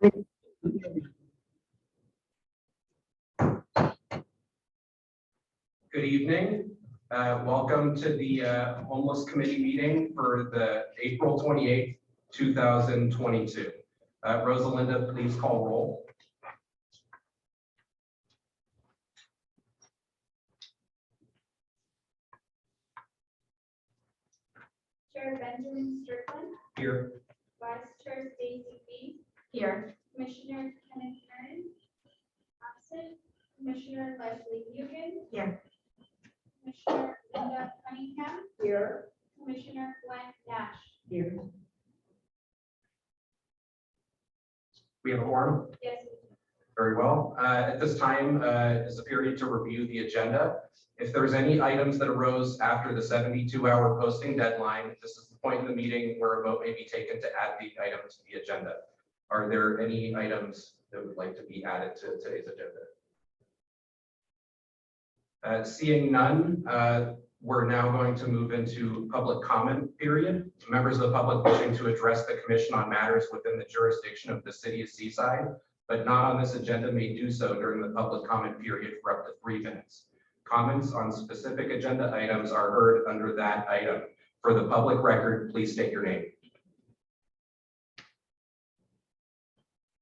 Good evening. Welcome to the Homeless Committee meeting for the April 28th, 2022. Rosalinda, please call roll. Chair Benjamin Strickland. Here. Vice Chair Stacy B. Here. Commissioner Kenneth Kern. Absent. Commissioner Leslie Mugen. Here. Commissioner Linda Cunningham. Here. Commissioner Glenn Nash. Here. We have a quorum. Yes. Very well. At this time is a period to review the agenda. If there's any items that arose after the 72-hour posting deadline, this is the point in the meeting where a vote may be taken to add the item to the agenda. Are there any items that would like to be added to today's agenda? Seeing none, we're now going to move into public comment period. Members of the public wishing to address the commission on matters within the jurisdiction of the city of Seaside, but not on this agenda, may do so during the public comment period for up to 3 minutes. Comments on specific agenda items are heard under that item. For the public record, please state your name.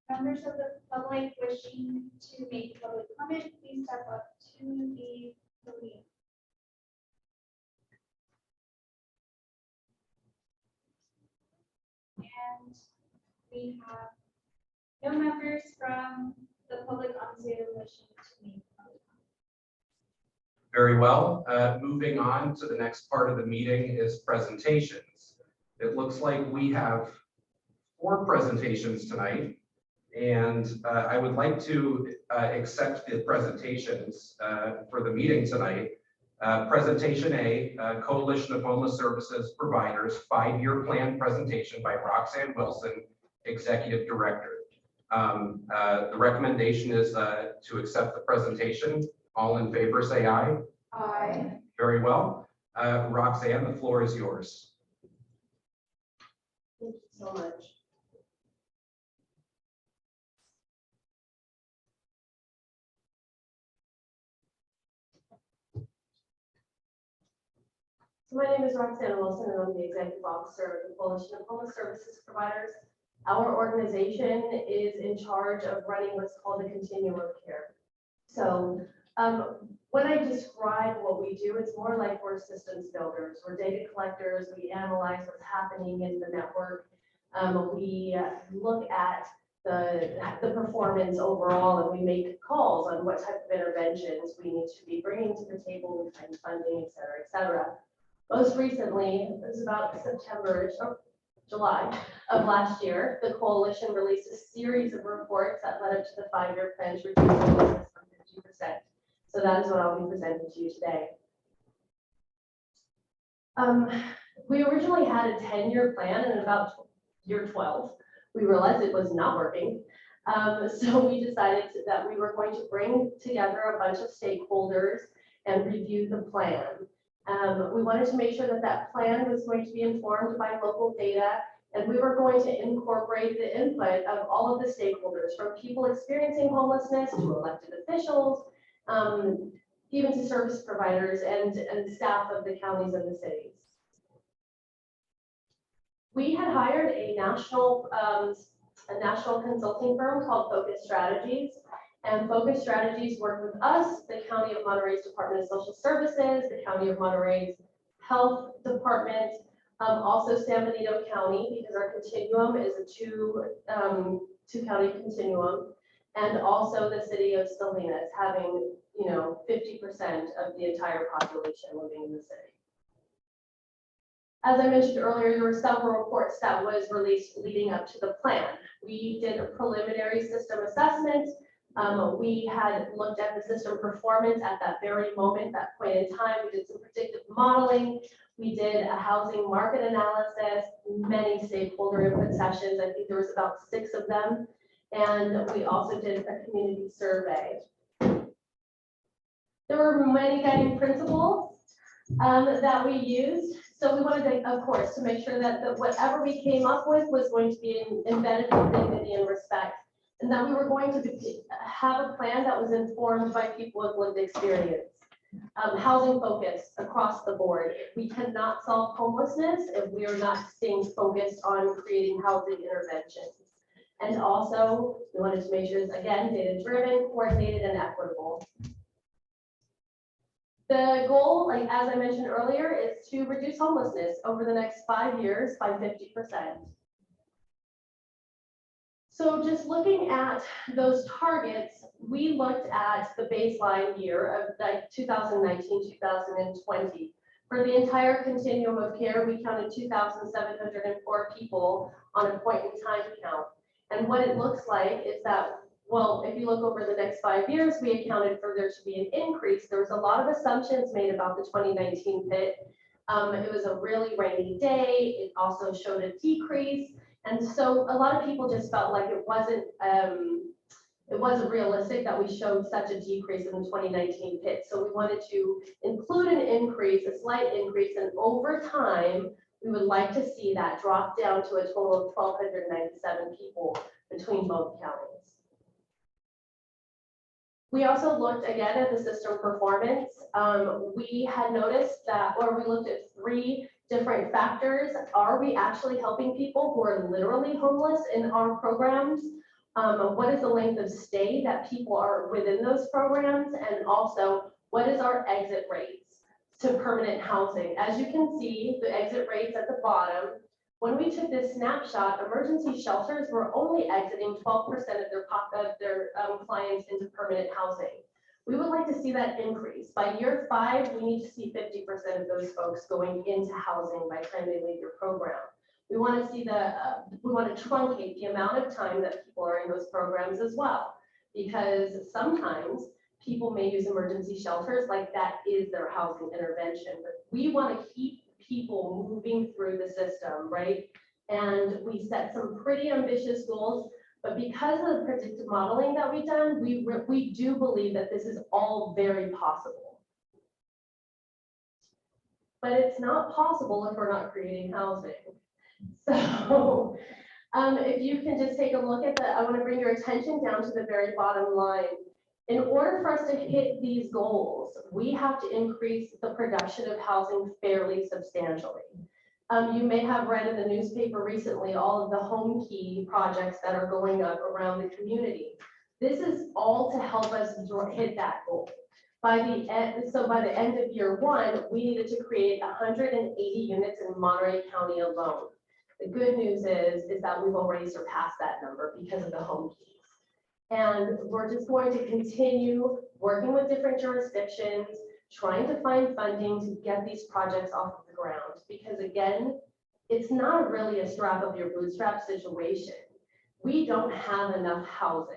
Members of the public wishing to make public comment, please step up to the podium. And we have no members from the public on Zoom wishing to make public comment. Very well. Moving on to the next part of the meeting is presentations. It looks like we have 4 presentations tonight, and I would like to accept the presentations for the meeting tonight. Presentation A, Coalition of Homeless Services Providers 5-year plan presentation by Roxanne Wilson, Executive Director. The recommendation is to accept the presentation. All in favor, say aye. Aye. Very well. Roxanne, the floor is yours. Thank you so much. So my name is Roxanne Wilson, and I'm the Executive Officer of the Coalition of Homeless Services Providers. Our organization is in charge of running what's called a continuum of care. So when I describe what we do, it's more like we're systems builders. We're data collectors. We analyze what's happening in the network. We look at the performance overall, and we make calls on what type of interventions we need to be bringing to the table. We find funding, et cetera, et cetera. Most recently, it was about September or July of last year, the coalition released a series of reports that led up to the 5-year plan to reduce homelessness from 50%. So that is what I'll be presenting to you today. We originally had a 10-year plan, and about year 12, we realized it was not working. So we decided that we were going to bring together a bunch of stakeholders and review the plan. We wanted to make sure that that plan was going to be informed by local data, and we were going to incorporate the input of all of the stakeholders, from people experiencing homelessness to elected officials, even to service providers and staff of the counties and the cities. We had hired a national consulting firm called Focus Strategies. And Focus Strategies work with us, the County of Monterey's Department of Social Services, the County of Monterey's Health Department, also San Benito County, because our continuum is a two-county continuum, and also the city of Salinas, having 50% of the entire population living in the city. As I mentioned earlier, there were several reports that was released leading up to the plan. We did a preliminary system assessment. We had looked at the system performance at that very moment, that point in time. We did some predictive modeling. We did a housing market analysis, many stakeholder input sessions. I think there was about 6 of them. And we also did a community survey. There were many guiding principles that we used. So we wanted to, of course, to make sure that whatever we came up with was going to be embedded with dignity and respect. and that we were going to have a plan that was informed by people with lived experience. Housing focus across the board. We cannot solve homelessness if we are not staying focused on creating housing interventions. And also, we wanted to make sure it's, again, data-driven, coordinated, and equitable. The goal, like as I mentioned earlier, is to reduce homelessness over the next 5 years by 50%. So just looking at those targets, we looked at the baseline year of like 2019, 2020. For the entire continuum of care, we counted 2,704 people on a point in time count. And what it looks like is that, well, if you look over the next 5 years, we accounted for there to be an increase. There was a lot of assumptions made about the 2019 pit. It was a really rainy day. It also showed a decrease. And so a lot of people just felt like it wasn't realistic that we showed such a decrease in the 2019 pit. So we wanted to include an increase, a slight increase, and over time, we would like to see that drop down to a total of 1,297 people between both counties. We also looked again at the system performance. We had noticed that, or we looked at 3 different factors. Are we actually helping people who are literally homeless in our programs? What is the length of stay that people are within those programs? And also, what is our exit rates to permanent housing? As you can see, the exit rates at the bottom, when we took this snapshot, emergency shelters were only exiting 12% of their clients into permanent housing. We would like to see that increase. By year 5, we need to see 50% of those folks going into housing by the time they leave your program. We want to see we want to truncate the amount of time that people are in those programs as well, because sometimes people may use emergency shelters like that is their housing intervention, but we want to keep people moving through the system, right? And we set some pretty ambitious goals. But because of the predictive modeling that we've done, we do believe that this is all very possible. But it's not possible if we're not creating housing. So if you can just take a look at I want to bring your attention down to the very bottom line. In order for us to hit these goals, we have to increase the production of housing fairly substantially. You may have read in the newspaper recently all of the home key projects that are going up around the community. This is all to help us hit that goal. By the end of year 1, we needed to create 180 units in Monterey County alone. The good news is that we've already surpassed that number because of the home keys. And we're just going to continue working with different jurisdictions, trying to find funding to get these projects off of the ground. Because again, it's not really a strap up your bootstrap situation. We don't have enough housing.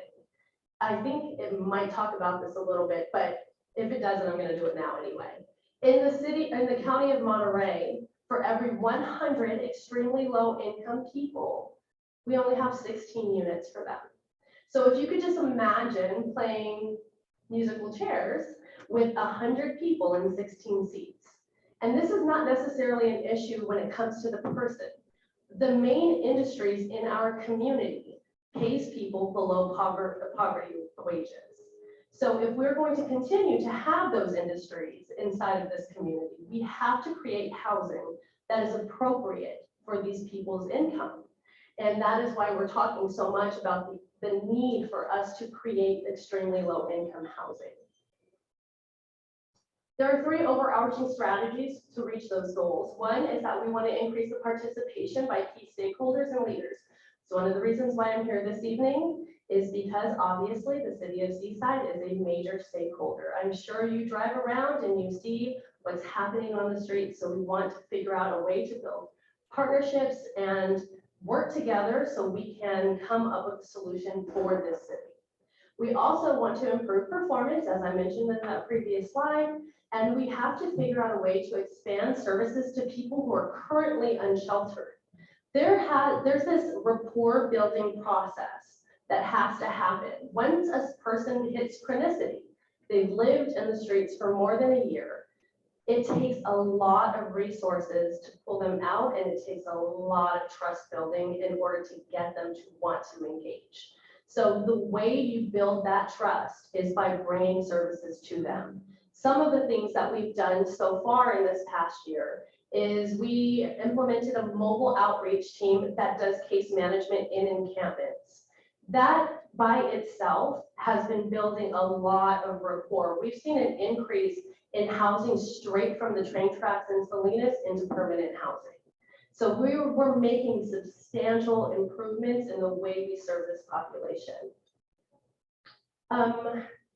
I think it might talk about this a little bit, but if it doesn't, I'm going to do it now anyway. In the county of Monterey, for every 100 extremely low income people, we only have 16 units for them. So if you could just imagine playing musical chairs with 100 people in 16 seats. And this is not necessarily an issue when it comes to the person. The main industries in our community pays people below poverty wages. So if we're going to continue to have those industries inside of this community, we have to create housing that is appropriate for these people's income. And that is why we're talking so much about the need for us to create extremely low income housing. There are 3 overarching strategies to reach those goals. One is that we want to increase the participation by key stakeholders and leaders. So one of the reasons why I'm here this evening is because obviously the city of Seaside is a major stakeholder. I'm sure you drive around and you see what's happening on the street. So we want to figure out a way to build partnerships and work together so we can come up with a solution for this city. We also want to improve performance, as I mentioned in that previous slide, and we have to figure out a way to expand services to people who are currently unsheltered. There's this rapport building process that has to happen. Once a person hits chronicity, they've lived in the streets for more than a year, it takes a lot of resources to pull them out, and it takes a lot of trust building in order to get them to want to engage. So the way you build that trust is by bringing services to them. Some of the things that we've done so far in this past year is we implemented a mobile outreach team that does case management in encampments. That by itself has been building a lot of rapport. We've seen an increase in housing straight from the train tracks in Salinas into permanent housing. So we're making substantial improvements in the way we serve this population.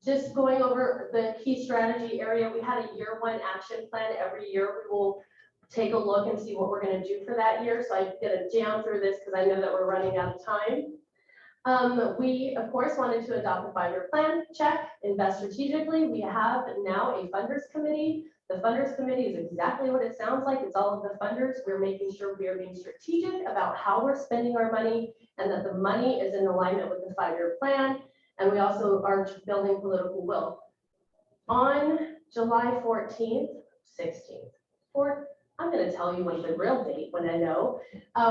Just going over the key strategy area, we had a year one action plan. Every year we will take a look and see what we're going to do for that year. So I'm going to jam through this because I know that we're running out of time. We, of course, wanted to adopt a 5-year plan, check, invest strategically. We have now a funders committee. The funders committee is exactly what it sounds like. It's all of the funders. We're making sure we are being strategic about how we're spending our money and that the money is in alignment with the 5-year plan. And we also are building political will. On July 14th, 16th, 4th, I'm going to tell you when the real date, when I know.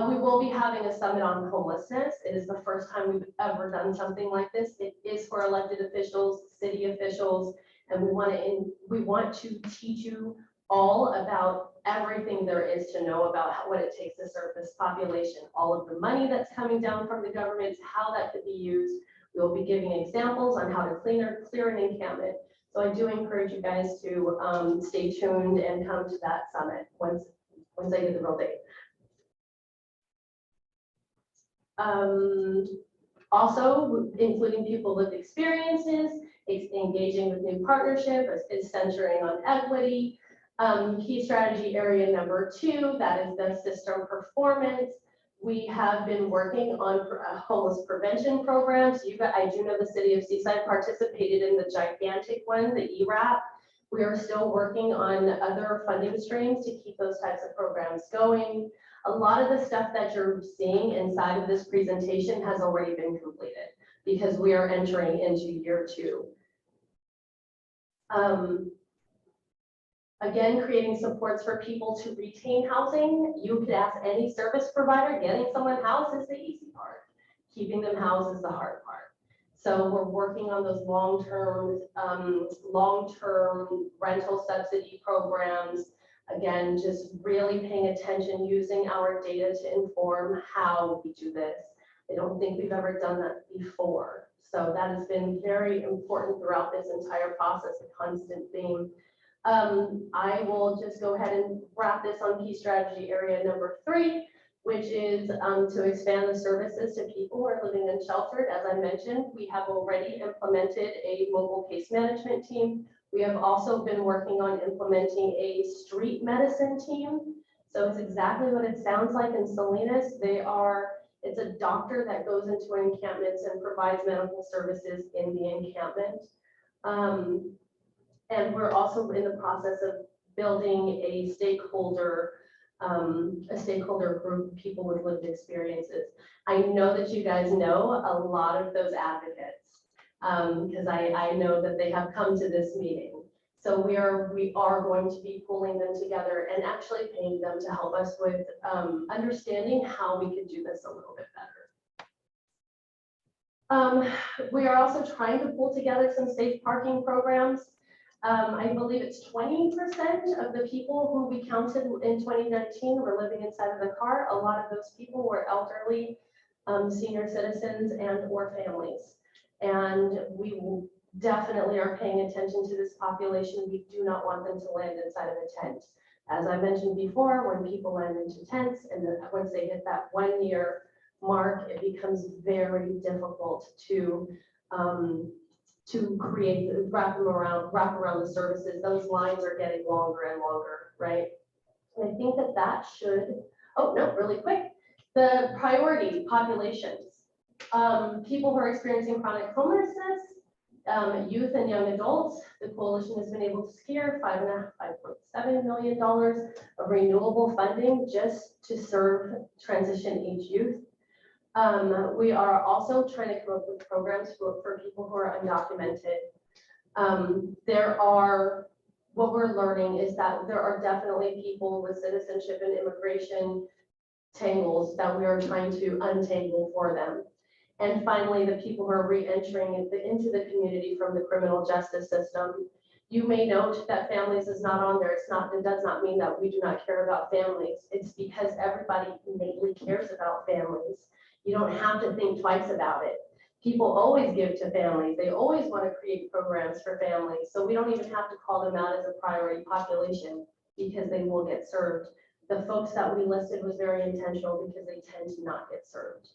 We will be having a summit on homelessness. It is the first time we've ever done something like this. It is for elected officials, city officials, and we want to teach you all about everything there is to know about what it takes to serve this population, all of the money that's coming down from the government, how that could be used. We will be giving examples on how to clear an encampment. So I do encourage you guys to stay tuned and come to that summit once I get the real date. Also, including people with experiences, engaging with new partnerships, is centering on equity. Key strategy area number 2, that is the system performance. We have been working on homeless prevention programs. I do know the city of Seaside participated in the gigantic one, the ERAP. We are still working on other funding streams to keep those types of programs going. A lot of the stuff that you're seeing inside of this presentation has already been completed because we are entering into year 2. Again, creating supports for people to retain housing. You could ask any service provider, getting someone housed is the easy part. Keeping them housed is the hard part. So we're working on those long-term rental subsidy programs. Again, just really paying attention, using our data to inform how we do this. I don't think we've ever done that before. So that has been very important throughout this entire process, a constant theme. I will just go ahead and wrap this on key strategy area number 3, which is to expand the services to people who are living unsheltered. As I mentioned, we have already implemented a mobile case management team. We have also been working on implementing a street medicine team. So it's exactly what it sounds like in Salinas. It's a doctor that goes into encampments and provides medical services in the encampment. And we're also in the process of building a stakeholder group, people with lived experiences. I know that you guys know a lot of those advocates because I know that they have come to this meeting. So we are going to be pulling them together and actually paying them to help us with understanding how we could do this a little bit better. We are also trying to pull together some safe parking programs. I believe it's 20% of the people who we counted in 2019 were living inside of the car. A lot of those people were elderly, senior citizens and or families. And we definitely are paying attention to this population. We do not want them to land inside of a tent. As I mentioned before, when people land into tents and then once they hit that 1-year mark, it becomes very difficult to wrap around the services. Those lines are getting longer and longer, right? And I think that should, really quick. The priority populations, people who are experiencing chronic homelessness, youth and young adults. The coalition has been able to secure $5.7 million of renewable funding just to serve transition age youth. We are also trying to come up with programs for people who are undocumented. What we're learning is that there are definitely people with citizenship and immigration tangles that we are trying to untangle for them. And finally, the people who are re-entering into the community from the criminal justice system. You may note that families is not on there. It does not mean that we do not care about families. It's because everybody innately cares about families. You don't have to think twice about it. People always give to families. They always want to create programs for families. So we don't even have to call them out as a priority population because they will get served. The folks that we listed was very intentional because they tend to not get served.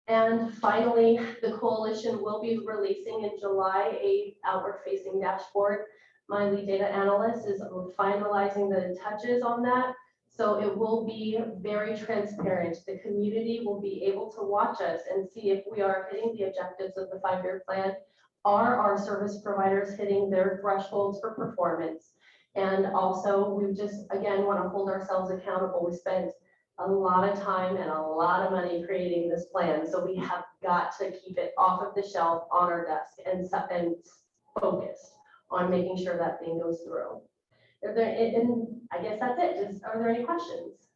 And finally, the coalition will be releasing in July a outward-facing dashboard. My lead data analyst is finalizing the touches on that. So it will be very transparent. The community will be able to watch us and see if we are hitting the objectives of the 5-year plan. Are our service providers hitting their thresholds for performance? And also, we just, again, want to hold ourselves accountable. We spent a lot of time and a lot of money creating this plan. So we have got to keep it off of the shelf on our desk and focused on making sure that thing goes through. And I guess that's it. Are there any questions?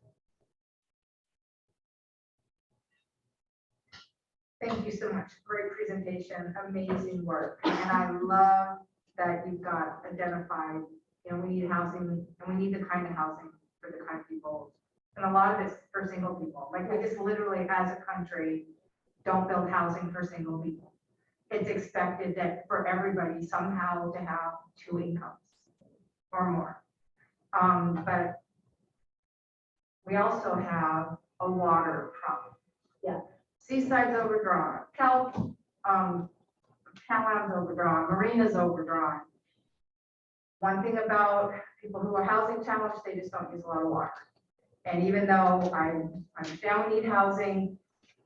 Thank you so much. Great presentation, amazing work. And I love that you've got identified, we need housing and we need the kind of housing for the kind of people. And a lot of it's for single people. Like we just literally as a country don't build housing for single people. It's expected that for everybody somehow to have 2 incomes or more. But we also have a water problem. Yeah. Seaside's overdrawn, Calhoun's overdrawn, Marina's overdrawn. One thing about people who are housing challenged, they just don't use a lot of water. And even though I understand we need housing,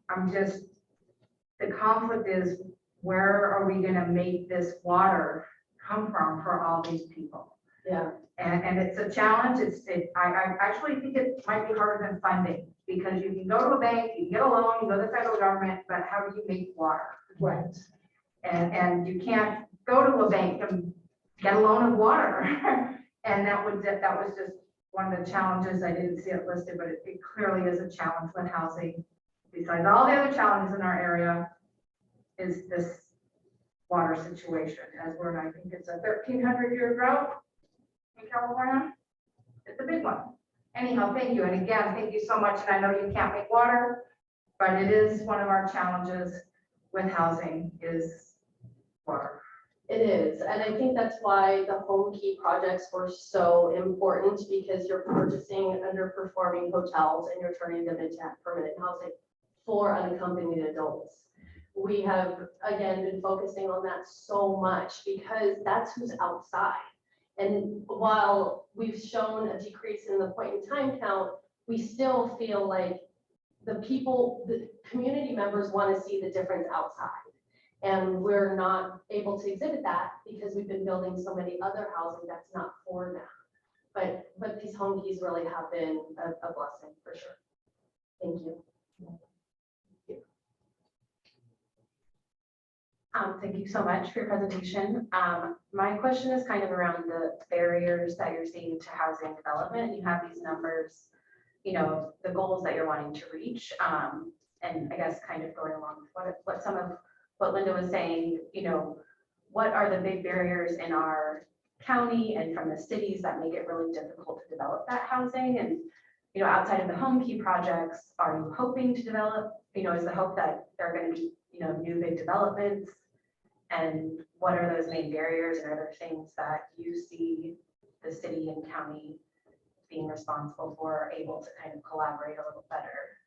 the conflict is where are we gonna make this water come from for all these people? Yeah. And it's a challenge. I actually think it might be harder than funding because you can go to a bank, you can get a loan, you go to the federal government, but how do you make water? Right. And you can't go to a bank and get a loan of water. And that was just one of the challenges. I didn't see it listed, but it clearly is a challenge with housing. Besides all the other challenges in our area is this water situation as I think it's a 1,300-year drought in California. It's a big one. Anyhow, thank you. And again, thank you so much. And I know you can't make water, but it is one of our challenges with housing is water. It is. And I think that's why the home key projects were so important because you're purchasing underperforming hotels and you're turning them into permanent housing for unaccompanied adults. We have, again, been focusing on that so much because that's who's outside. And while we've shown a decrease in the point in time count, we still feel like the community members want to see the difference outside. And we're not able to exhibit that because we've been building so many other housing that's not for them. But these home keys really have been a blessing for sure. Thank you. Thank you so much for your presentation. My question is kind of around the barriers that you're seeing to housing development. You have these numbers, the goals that you're wanting to reach. And I guess kind of going along with what some of what Linda was saying, what are the big barriers in our county and from the cities that make it really difficult to develop that housing? And, outside of the home key projects, are you hoping to develop, is the hope that there are going to be, new big developments? And what are those main barriers and other things that you see the city and county being responsible for, able to kind of collaborate a little better?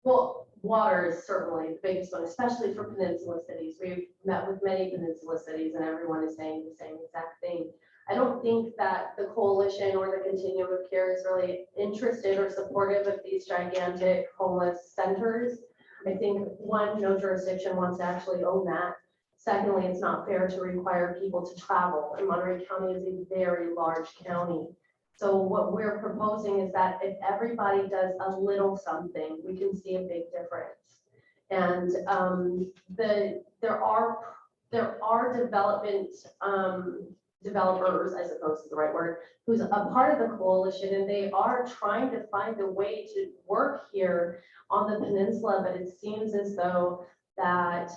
Well, water is certainly the biggest one, especially for peninsula cities. We've met with many peninsula cities and everyone is saying the same exact thing. I don't think that the coalition or the continuum of care is really interested or supportive of these gigantic homeless centers. I think one, no jurisdiction wants to actually own that. Secondly, it's not fair to require people to travel, and Monterey County is a very large county. So what we're proposing is that if everybody does a little something, we can see a big difference. And there are development developers, I suppose is the right word, who's a part of the coalition, and they are trying to find a way to work here on the peninsula, but it seems as though that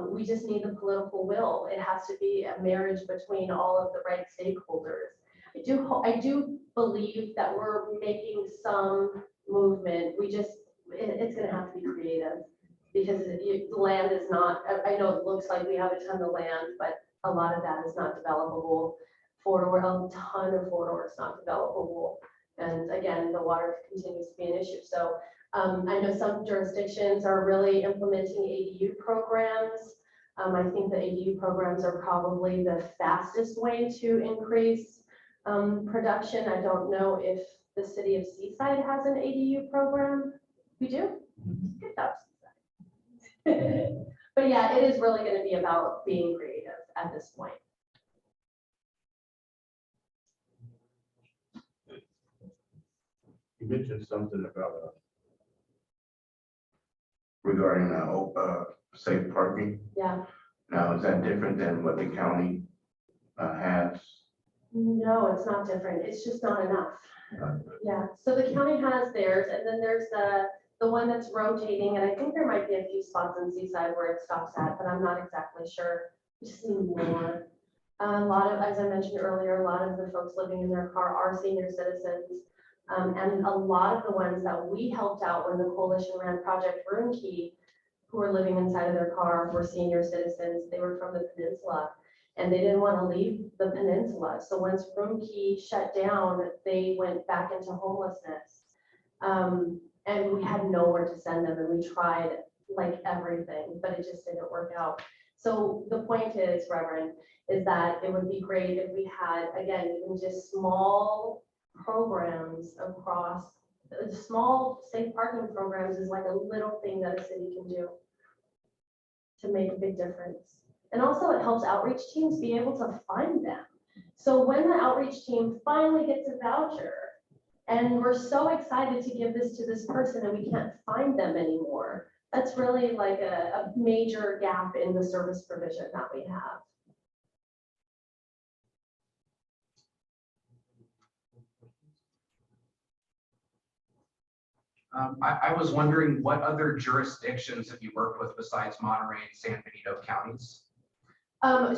we just need the political will. It has to be a marriage between all of the right stakeholders. I do believe that we're making some movement. It's gonna have to be creative, because the land is not, I know it looks like we have a ton of land, but a lot of that is not developable. A ton of Fort is not developable. And again, the water continues to be an issue. So I know some jurisdictions are really implementing ADU programs. I think the ADU programs are probably the fastest way to increase production. I don't know if the city of Seaside has an ADU program. We do? Good job, Seaside. But yeah, it is really going to be about being creative at this point. You mentioned something about regarding safe parking. Yeah. Now, is that different than what the county has? No, it's not different. It's just not enough. Yeah, so the county has theirs, and then there's the one that's rotating, and I think there might be a few spots in Seaside where it stops at, but I'm not exactly sure. We just need more. A lot of, as I mentioned earlier, a lot of the folks living in their car are senior citizens. And a lot of the ones that we helped out when the coalition ran Project Room Key, who were living inside of their car, were senior citizens. They were from the peninsula, and they didn't want to leave the peninsula. So once Room Key shut down, they went back into homelessness. And we had nowhere to send them, and we tried like everything, but it just didn't work out. So the point is, Reverend, is that it would be great if we had, again, even just small programs across, small safe parking programs is like a little thing that a city can do to make a big difference. And also it helps outreach teams be able to find them. So when the outreach team finally gets a voucher and we're so excited to give this to this person and we can't find them anymore, that's really like a major gap in the service provision that we have. I was wondering, what other jurisdictions have you worked with besides Monterey and San Benito counties?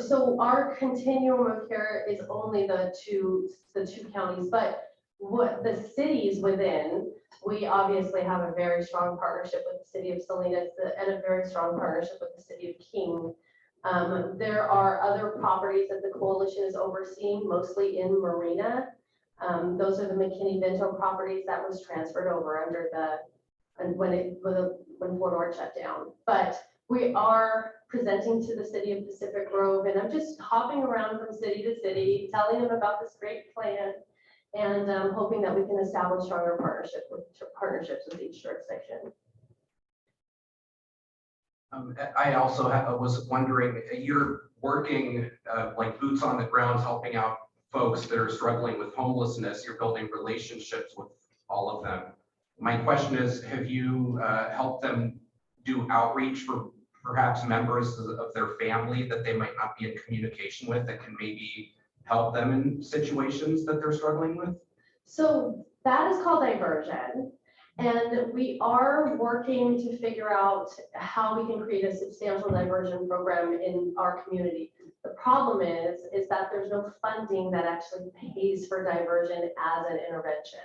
So our continuum of care is only the two counties, but what the cities within, we obviously have a very strong partnership with the city of Salinas and a very strong partnership with the city of King. There are other properties that the coalition is overseeing, mostly in Marina. Those are the McKinney-Vento properties that was transferred over under when Fort Ord shut down. But we are presenting to the city of Pacific Grove, and I'm just hopping around from city to city, telling them about this great plan, and hoping that we can establish stronger partnerships with each jurisdiction. I also was wondering, you're working like boots on the ground, helping out folks that are struggling with homelessness. You're building relationships with all of them. My question is, have you helped them do outreach for perhaps members of their family that they might not be in communication with, that can maybe help them in situations that they're struggling with? So that is called diversion. And we are working to figure out how we can create a substantial diversion program in our community. The problem is that there's no funding that actually pays for diversion as an intervention.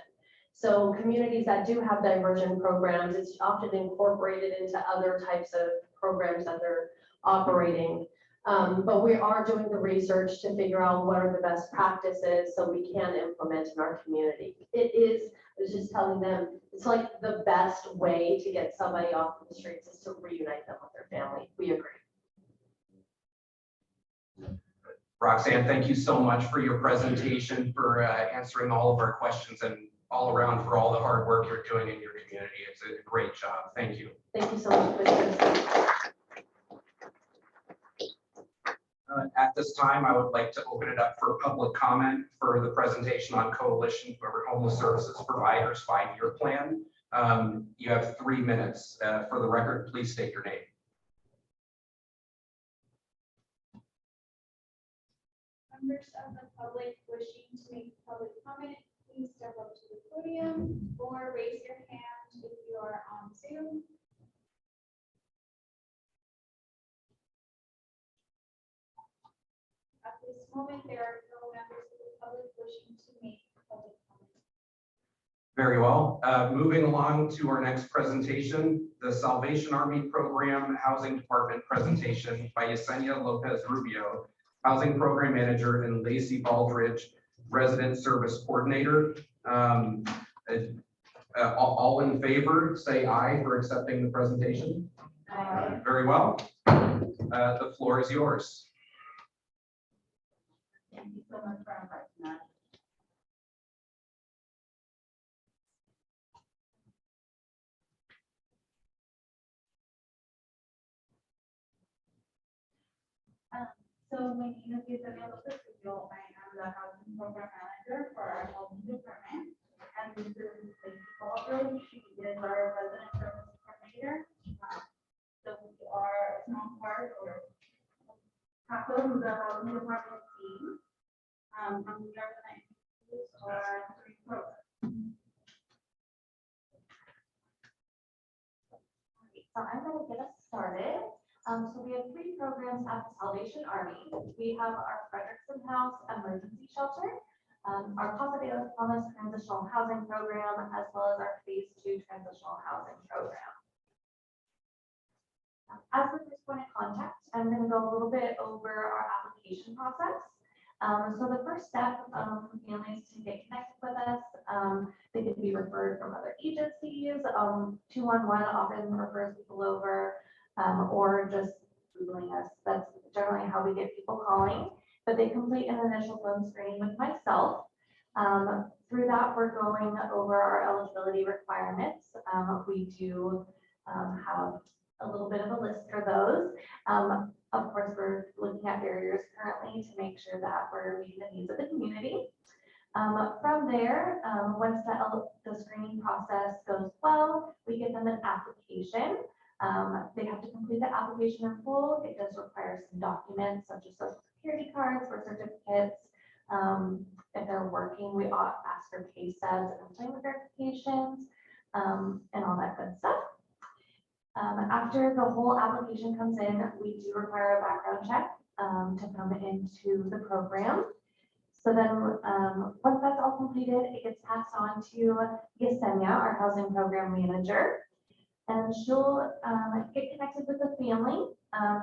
So communities that do have diversion programs, it's often incorporated into other types of programs that they're operating. But we are doing the research to figure out what are the best practices so we can implement in our community. It is, I was just telling them, it's like the best way to get somebody off the streets is to reunite them with their family. We agree. Roxanne, thank you so much for your presentation, for answering all of our questions, and all around for all the hard work you're doing in your community. It's a great job. Thank you. Thank you so much, Mr. At this time, I would like to open it up for public comment for the presentation on Coalition for Homeless Services Providers 5-year plan. You have 3 minutes. For the record, please state your name. members of the public wishing to make public comment, please step up to the podium or raise your hand if you are on Zoom. At this moment, there are no members of the public wishing to make public comment. Very well. Moving along to our next presentation, the Salvation Army Program Housing Department presentation by Yesenia Lopez Rubio, Housing Program Manager, and Lacey Baldridge, Resident Service Coordinator. All in favor, say aye for accepting the presentation. Very well. The floor is yours. Thank you so much for inviting us. So my name is Yesenia Lopez Rubio. I am the housing program manager for our housing department. And this is Lacey Baldridge. She is our resident service coordinator. So we are a small part or half of the housing department team. And we are going to introduce our 3 programs. So I'm going to get us started. So we have 3 programs at the Salvation Army. We have our Frederickson House Emergency Shelter, our Casa de las Palmas Transitional Housing Program, as well as our Phase 2 Transitional Housing Program. As the first point of contact, I'm going to go a little bit over our application process. So the first step for families to get connected with us, they can be referred from other agencies. 211 often refers people over, or just Googling us. That's generally how we get people calling. But they complete an initial phone screening with myself. Through that, we're going over our eligibility requirements. We do have a little bit of a list for those. Of course, we're looking at barriers currently to make sure that we're meeting the needs of the community. From there, once the screening process goes well, we give them an application. They have to complete the application in full. It does require some documents such as social security cards, birth certificates. If they're working, we ask for pay stubs and employment verifications, and all that good stuff. After the whole application comes in, we do require a background check to come into the program. So then once that's all completed, it gets passed on to Yesenia, our housing program manager. And she'll get connected with the family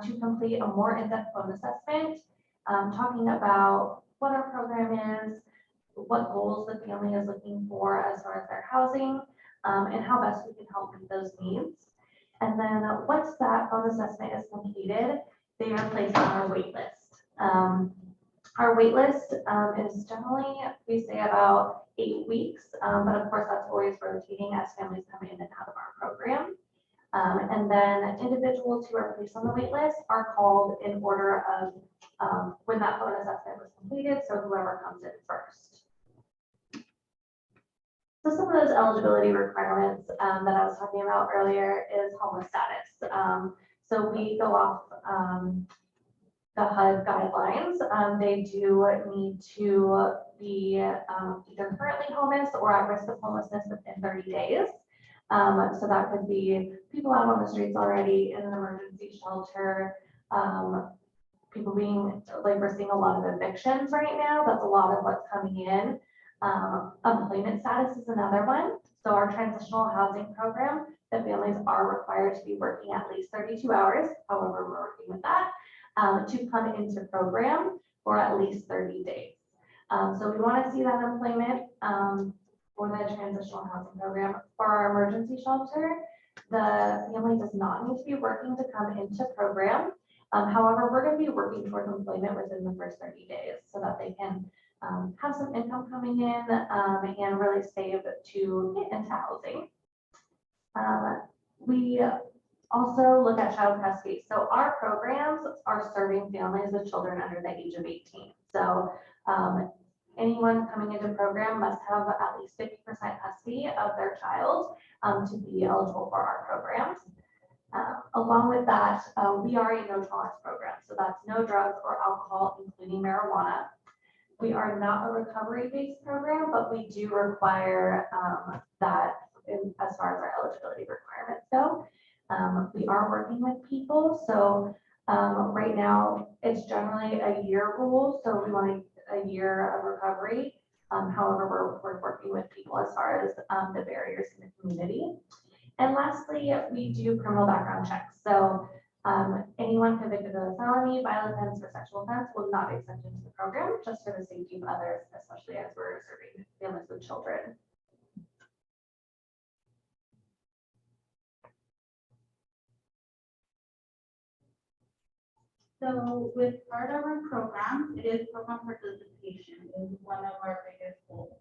to complete a more in-depth phone assessment, talking about what our program is, what goals the family is looking for as far as their housing, and how best we can help meet those needs. And then once that phone assessment is completed, they are placed on our wait list. Our wait list is generally, we say about 8 weeks, but of course that's always rotating as families come in and out of our program. And then individuals who are placed on the wait list are called in order of when that phone assessment was completed, so whoever comes in first. So some of those eligibility requirements that I was talking about earlier is homeless status. So we go off the HUD guidelines. They do need to be either currently homeless or at risk of homelessness within 30 days. So that could be people out on the streets already in an emergency shelter, people being, like we're seeing a lot of evictions right now. That's a lot of what's coming in. Employment status is another one. So our transitional housing program, the families are required to be working at least 32 hours. However, we're working with that to come into program for at least 30 days. So we want to see that employment for the transitional housing program. For our emergency shelter, the family does not need to be working to come into program. However, we're going to be working towards employment within the first 30 days so that they can have some income coming in and really save to get into housing. We also look at child custody. So our programs are serving families with children under the age of 18. So anyone coming into program must have at least 50% custody of their child to be eligible for our programs. Along with that, we are a no tolerance program. So that's no drugs or alcohol, including marijuana. We are not a recovery-based program, but we do require that as far as our eligibility requirements go. We are working with people, so right now it's generally a year rule, so we want a year of recovery. However, we're working with people as far as the barriers in the community. And lastly, we do criminal background checks. So anyone convicted of a felony, violent offense, or sexual offense will not be accepted into the program, just for the safety of others, especially as we're serving families with children. So with part of our program, it is program participation is one of our biggest goals.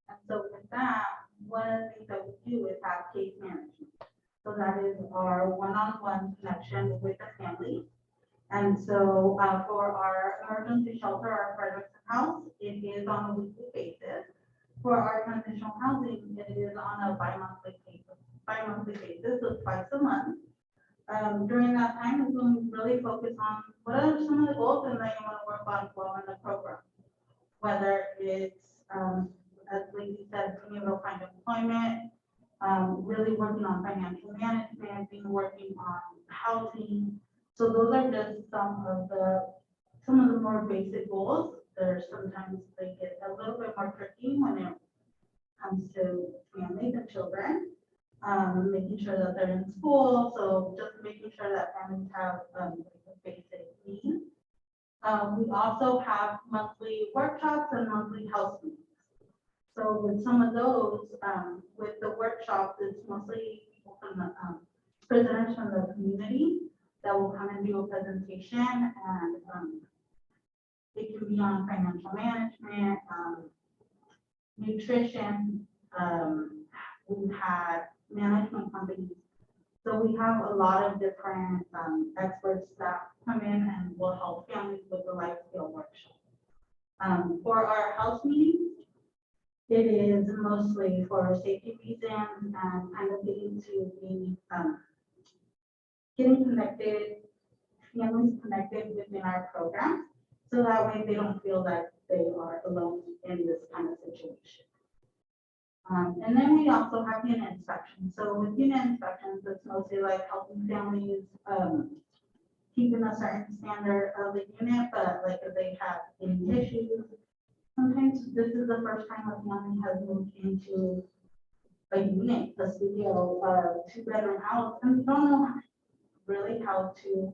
And so with that, one of the things that we do is have case management. So that is our one-on-one connection with the family. And so for our emergency shelter, our Frederickson house, it is on a weekly basis. For our transitional housing, it is on a bi-monthly basis, so twice a month. During that time is when we really focus on what are some of the goals and that you want to work on while in the program. Whether it's, as Lacey said, being able to find employment, really working on financial management, working on housing. So those are just some of the more basic goals. There's sometimes they get a little bit more tricky when it comes to families and children. Making sure that they're in school, so just making sure that families have the basic needs. We also have monthly workshops and monthly house meetings. So with some of those, with the workshops, it's mostly people from the presenters from the community that will come and do a presentation, and it can be on financial management, nutrition. We've had management companies. So we have a lot of different experts that come in and will help families with the life skill workshop. For our house meetings, it is mostly for safety reasons and kind of getting to be getting connected, families connected within our program, so that way they don't feel that they are alone in this kind of situation. And then we also have unit inspections. So with unit inspections, it's mostly like helping families keeping a certain standard of the unit, but like if they have any issues, sometimes this is the first time a family has moved into a unit, a studio, a 2-bedroom house, and don't know really how to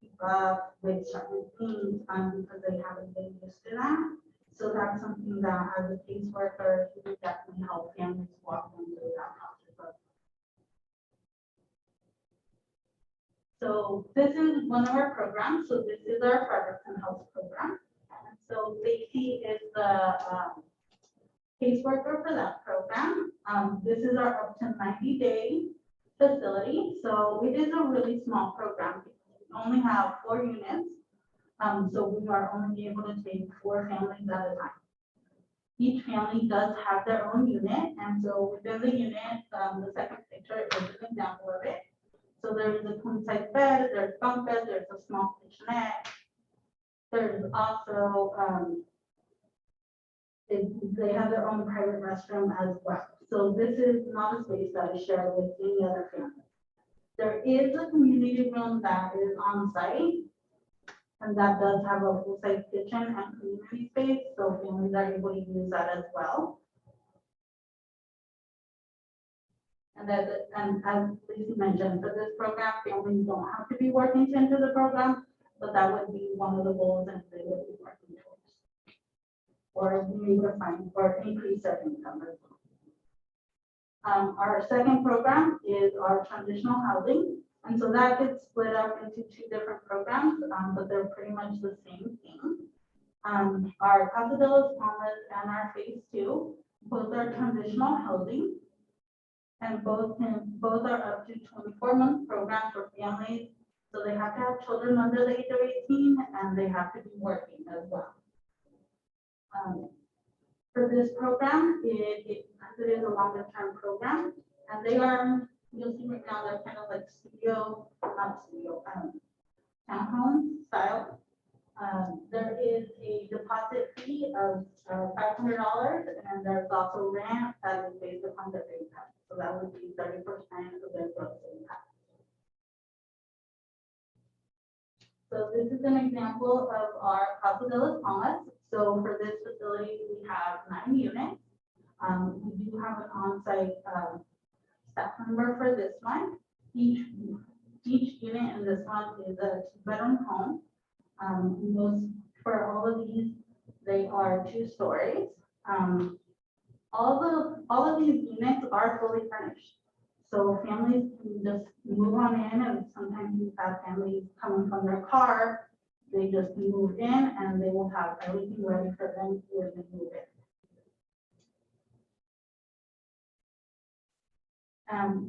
keep up with certain things because they haven't been used to that. So that's something that as a caseworker, you can definitely help families walk them through that process. So this is one of our programs. So this is our Frederickson House program. And so Lacey is the caseworker for that program. This is our up to 90-day facility. So it is a really small program. We only have 4 units. So we are only able to take 4 families at a time. Each family does have their own unit, and so within the unit, the second picture is an example of it. So there is a queen-size bed, there's bunk bed, there's a small kitchenette. There's also, they have their own private restroom as well. So this is not a space that is shared with any other family. There is a community room that is on site, and that does have a full-size kitchen and community space, so families are able to use that as well. And as Lacey mentioned, for this program, families don't have to be working to enter the program, but that would be one of the goals that they would be working towards. Or be able to find or increase their income as well. Our second program is our transitional housing. And so that gets split up into 2 different programs, but they're pretty much the same thing. Our Casa de los Palmas and our phase 2, both are transitional housing. And both are up to 24-month programs for families. So they have to have children under the age of 18 and they have to be working as well. For this program, because it is a longer term program, and they are, you'll see right now, they're kind of like townhome style. There is a deposit fee of $500, and there's also rent that is based upon their income. So that would be 30% of their gross income. So this is an example of our Casa de las Palmas. So for this facility, we have 9 units. We do have an on-site staff member for this one. Each unit in this one is a 2-bedroom home. For all of these, they are 2 stories. All of these units are fully furnished. So families can just move on in, and sometimes you have families coming from their car. They just move in and they will have everything ready for them when they move in.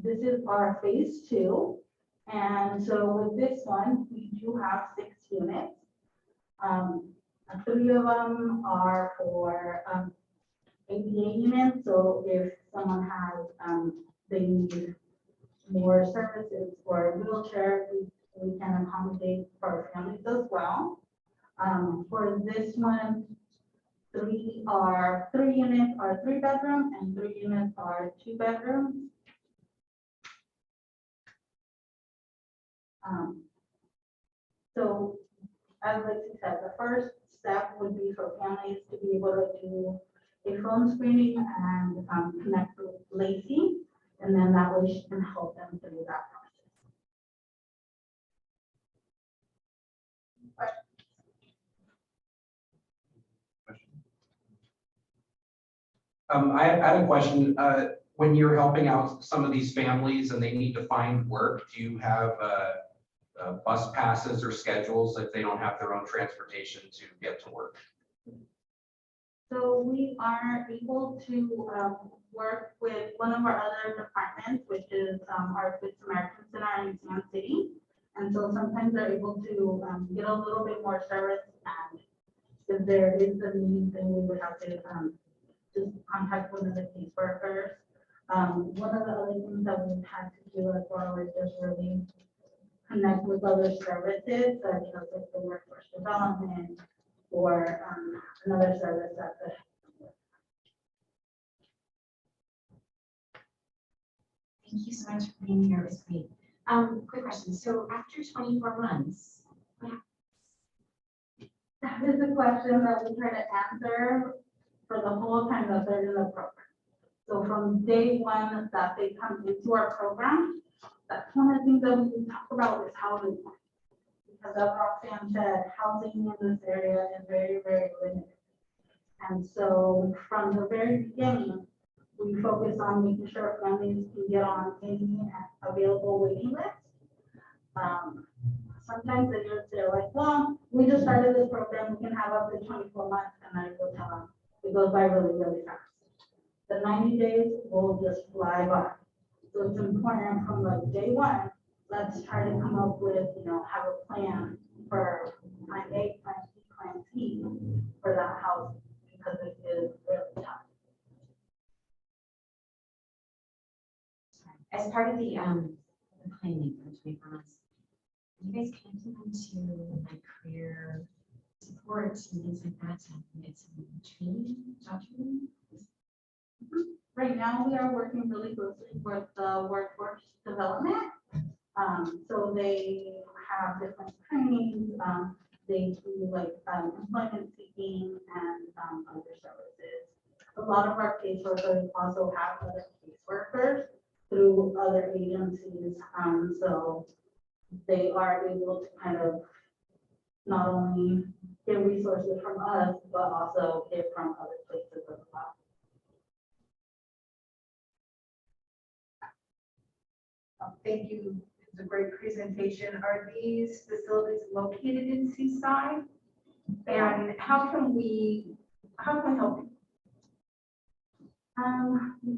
This is our phase 2. And so with this one, we do have 6 units. 3 of them are for ADA units. So if someone has, they need more services or a wheelchair, we can accommodate for families as well. For this one, 3 units are 3-bedroom and 3 units are 2-bedrooms. So as Lacey said, the first step would be for families to be able to do a phone screening and connect with Lacey, and then that way she can help them through that process. I had a question. When you're helping out some of these families and they need to find work, do you have bus passes or schedules if they don't have their own transportation to get to work? So we are able to work with one of our other departments, which is our Good Samaritan Center in San City. And so sometimes they're able to get a little bit more service, and if there is a need, then we would have to just contact one of the caseworkers. One of the other things that we've had to do as well is just really connect with other services, such as like the workforce development or another service that the Thank you so much for being here. It was great. Quick question. So after 24 months, what happens? That is a question that we try to answer for the whole time that they're in the program. So from day one that they come into our program, that's one of the things that we talk about is housing. Because as Roxanne said, housing in this area is very, very limited. And so from the very beginning, we focus on making sure families can get on any available waiting list. Sometimes they're like, well, we just started this program, we can have up to 24 months, and I will tell them, it goes by really, really fast. The 90 days will just fly by. So it's important from like day one, let's try to come up with, have a plan for plan A, plan B, plan C for that house, because it is really tough. As part of the planning for 24 months, you guys connected them to like career support and things like that to get some training, job training? Right now, we are working really closely with the workforce development. So they have different trainings. They do like employment seeking and other services. A lot of our caseworkers also have other caseworkers through other agencies. So they are able to kind of not only get resources from us, but also get from other places as well. Thank you. It's a great presentation. Are these facilities located in Seaside? And how can we help you?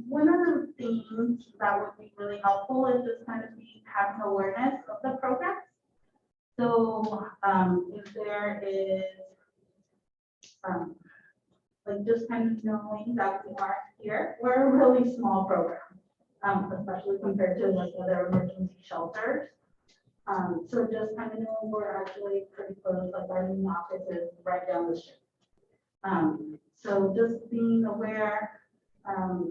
One of the things that would be really helpful is just kind of having awareness of the program. So if there is like just kind of knowing that we are here, we're a really small program, especially compared to like other emergency shelters. So just kind of knowing we're actually pretty close, like our new office is right down the street. So just being aware,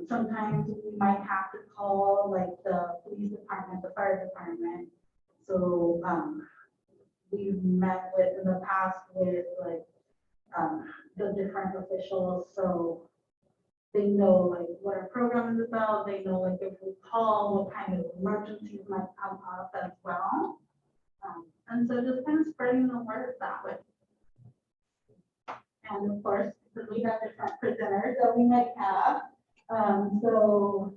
sometimes we might have to call like the police department, the fire department. So, we've met with in the past with like, the different officials, so they know like what our program is about, they know like if we call, what kind of emergencies might come up as well. And so just kind of spreading the word that way. And of course, because we have different presenters that we might have, so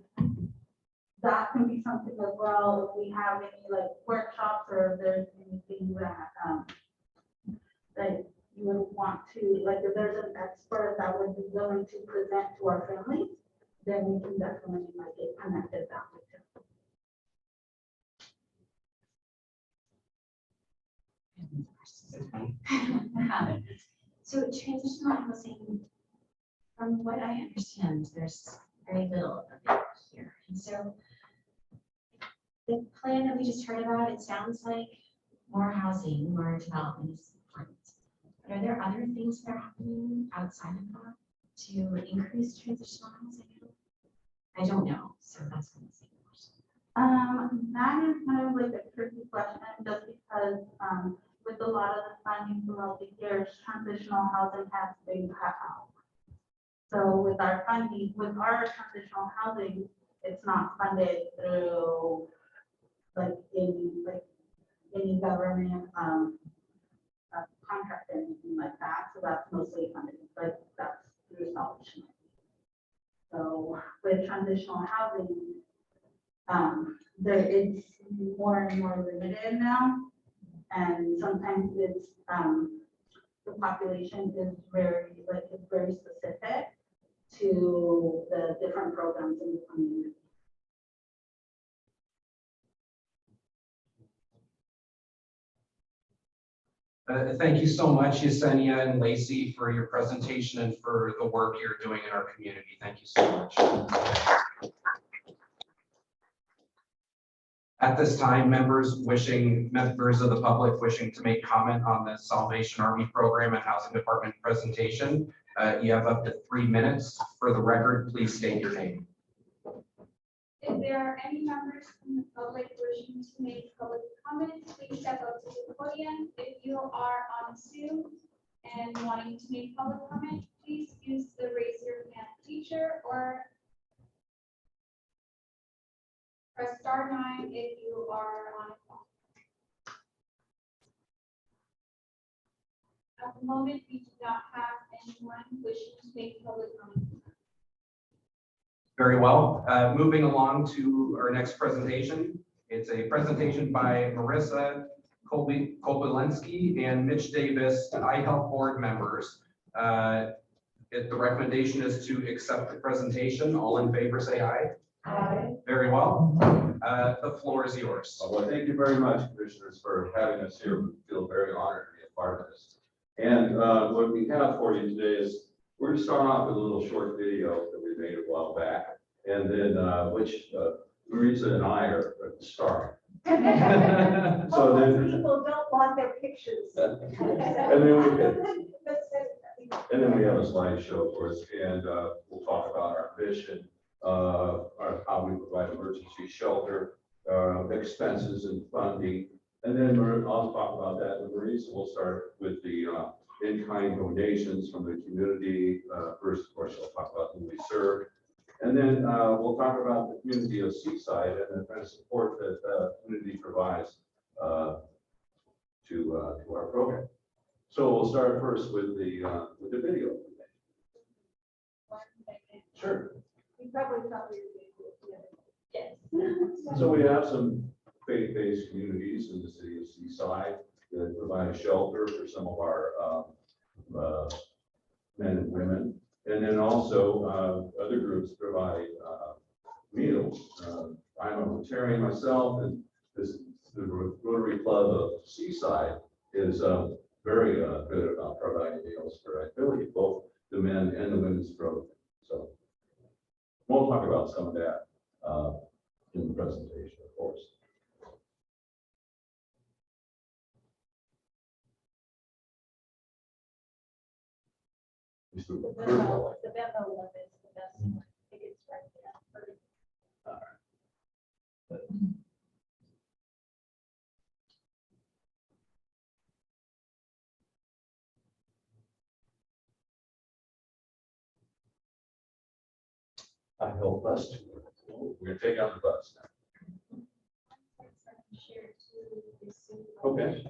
that can be something as well, if we have any like workshops or if there's anything that, that you would want to, like if there's an expert that would be willing to present to our families, then we can definitely like get connected that way too. So transitional housing, from what I understand, there's very little of it here. And so the plan that we just heard about, it sounds like more housing, more development is important. But are there other things that are happening outside of that to increase transitional housing? I don't know, so that's what I'm saying. That is kind of like a tricky question, just because, with a lot of the funding throughout the years, transitional housing has been cut out. So with our funding, with our transitional housing, it's not funded through like any government, contract or anything like that. So that's mostly funded, like that's through Salvation Army. So with transitional housing, it's more and more limited now. And sometimes it's, the population is very specific to the different programs in the community. Thank you so much, Yesenia and Lacey, for your presentation and for the work you're doing in our community. Thank you so much. At this time, members of the public wishing to make comment on the Salvation Army Program and Housing Department presentation, you have up to 3 minutes. For the record, please state your name. If there are any members from the public wishing to make public comments, please step up to the podium. If you are on Zoom and wanting to make public comment, please use the raise your hand feature or press *9 if you are on a phone. At the moment, we do not have anyone wishing to make public comment. Very well. Moving along to our next presentation. It's a presentation by Marissa Kobylinski and Mitch Davis, iHealth board members. The recommendation is to accept the presentation. All in favor, say aye. Aye. Very well. The floor is yours. Well, thank you very much, commissioners, for having us here. We feel very honored to be a part of this. And what we have for you today is we're going to start off with a little short video that we made a while back, and then which Marisa and I are starring. So then People don't want their pictures. And then we have a slideshow for us, and we'll talk about our mission, how we provide emergency shelter, expenses and funding. And then I'll talk about that. And Marisa will start with the in-kind donations from the community. First, of course, she'll talk about who we serve. And then we'll talk about the community of Seaside and the kind of support that the community provides to our program. So we'll start first with the video. 1 second. Sure. You probably thought we were Yes. So we have some faith-based communities in the city of Seaside that provide shelter for some of our men and women. And then also other groups provide meals. I'm a Rotarian myself, and the Rotary Club of Seaside is very good about providing meals for, I believe, both the men and the women's program. So we'll talk about some of that in the presentation, of course. Just through The the Venmo link is the best one. I think it's right there. I help us to. We're gonna take out the bus now. Share to the Zoom. Okay.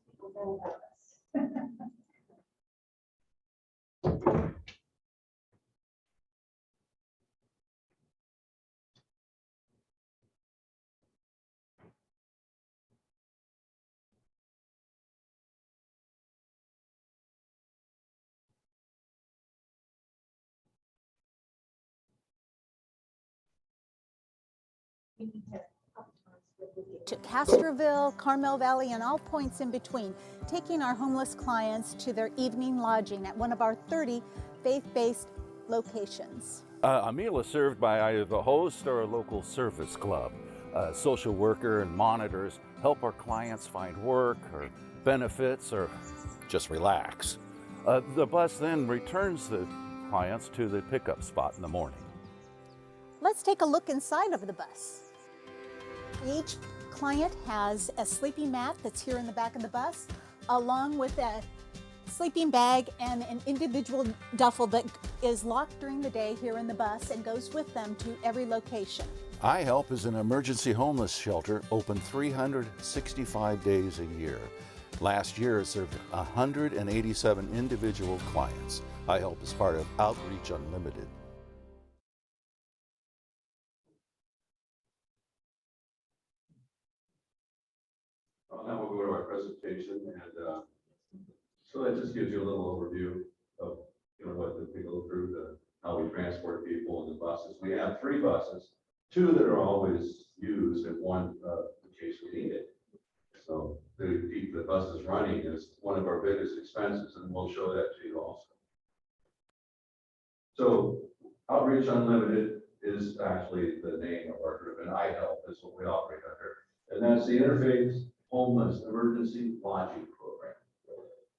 People know about us. We need to optimize with the- to Castroville, Carmel Valley, and all points in between, taking our homeless clients to their evening lodging at one of our 30 faith-based locations. A meal is served by either the host or a local service club. A social worker and monitors help our clients find work or benefits or just relax. The bus then returns the clients to the pickup spot in the morning. Let's take a look inside of the bus. Each client has a sleeping mat that's here in the back of the bus, along with a sleeping bag and an individual duffel that is locked during the day here in the bus and goes with them to every location. iHelp is an emergency homeless shelter open 365 days a year. Last year, it served 187 individual clients. iHelp is part of Outreach Unlimited. Now we'll go to our presentation, and so that just gives you a little overview of what we go through, how we transport people in the buses. We have 3 buses, 2 that are always used, and 1 in case we need it. So to keep the buses running is one of our biggest expenses, and we'll show that to you also. So Outreach Unlimited is actually the name of our group, and iHelp is what we operate under. And that's the Interfaith Homeless Emergency Lodging Program.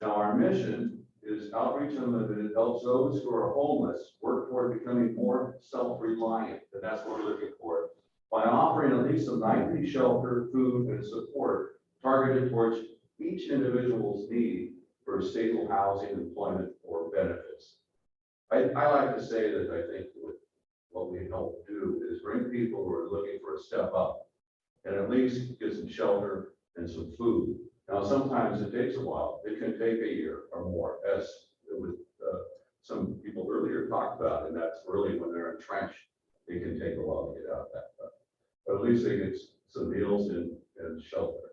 Now, our mission is Outreach Unlimited helps those who are homeless work toward becoming more self-reliant, and that's what we're looking for, by offering at least some nightly shelter, food, and support targeted towards each individual's need for stable housing, employment, or benefits. I like to say that I think what we help do is bring people who are looking for a step up and at least get some shelter and some food. Now, sometimes it takes a while. It can take a year or more, as some people earlier talked about, and that's really when they're entrenched. It can take a while to get out of that. But at least they get some meals and shelter.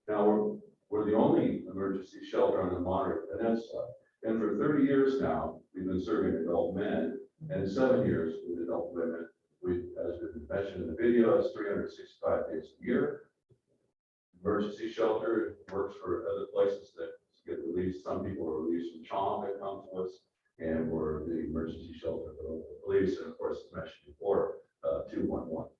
Now, we're the only emergency shelter on the Monterey Peninsula. And for 30 years now, we've been serving adult men, and 7 years with adult women. As been mentioned in the video, it's 365 days a year. Emergency shelter works for other places that get released. Some people are released from CHOM that come to us, and we're the emergency shelter for local police, and of course, as mentioned before, 211.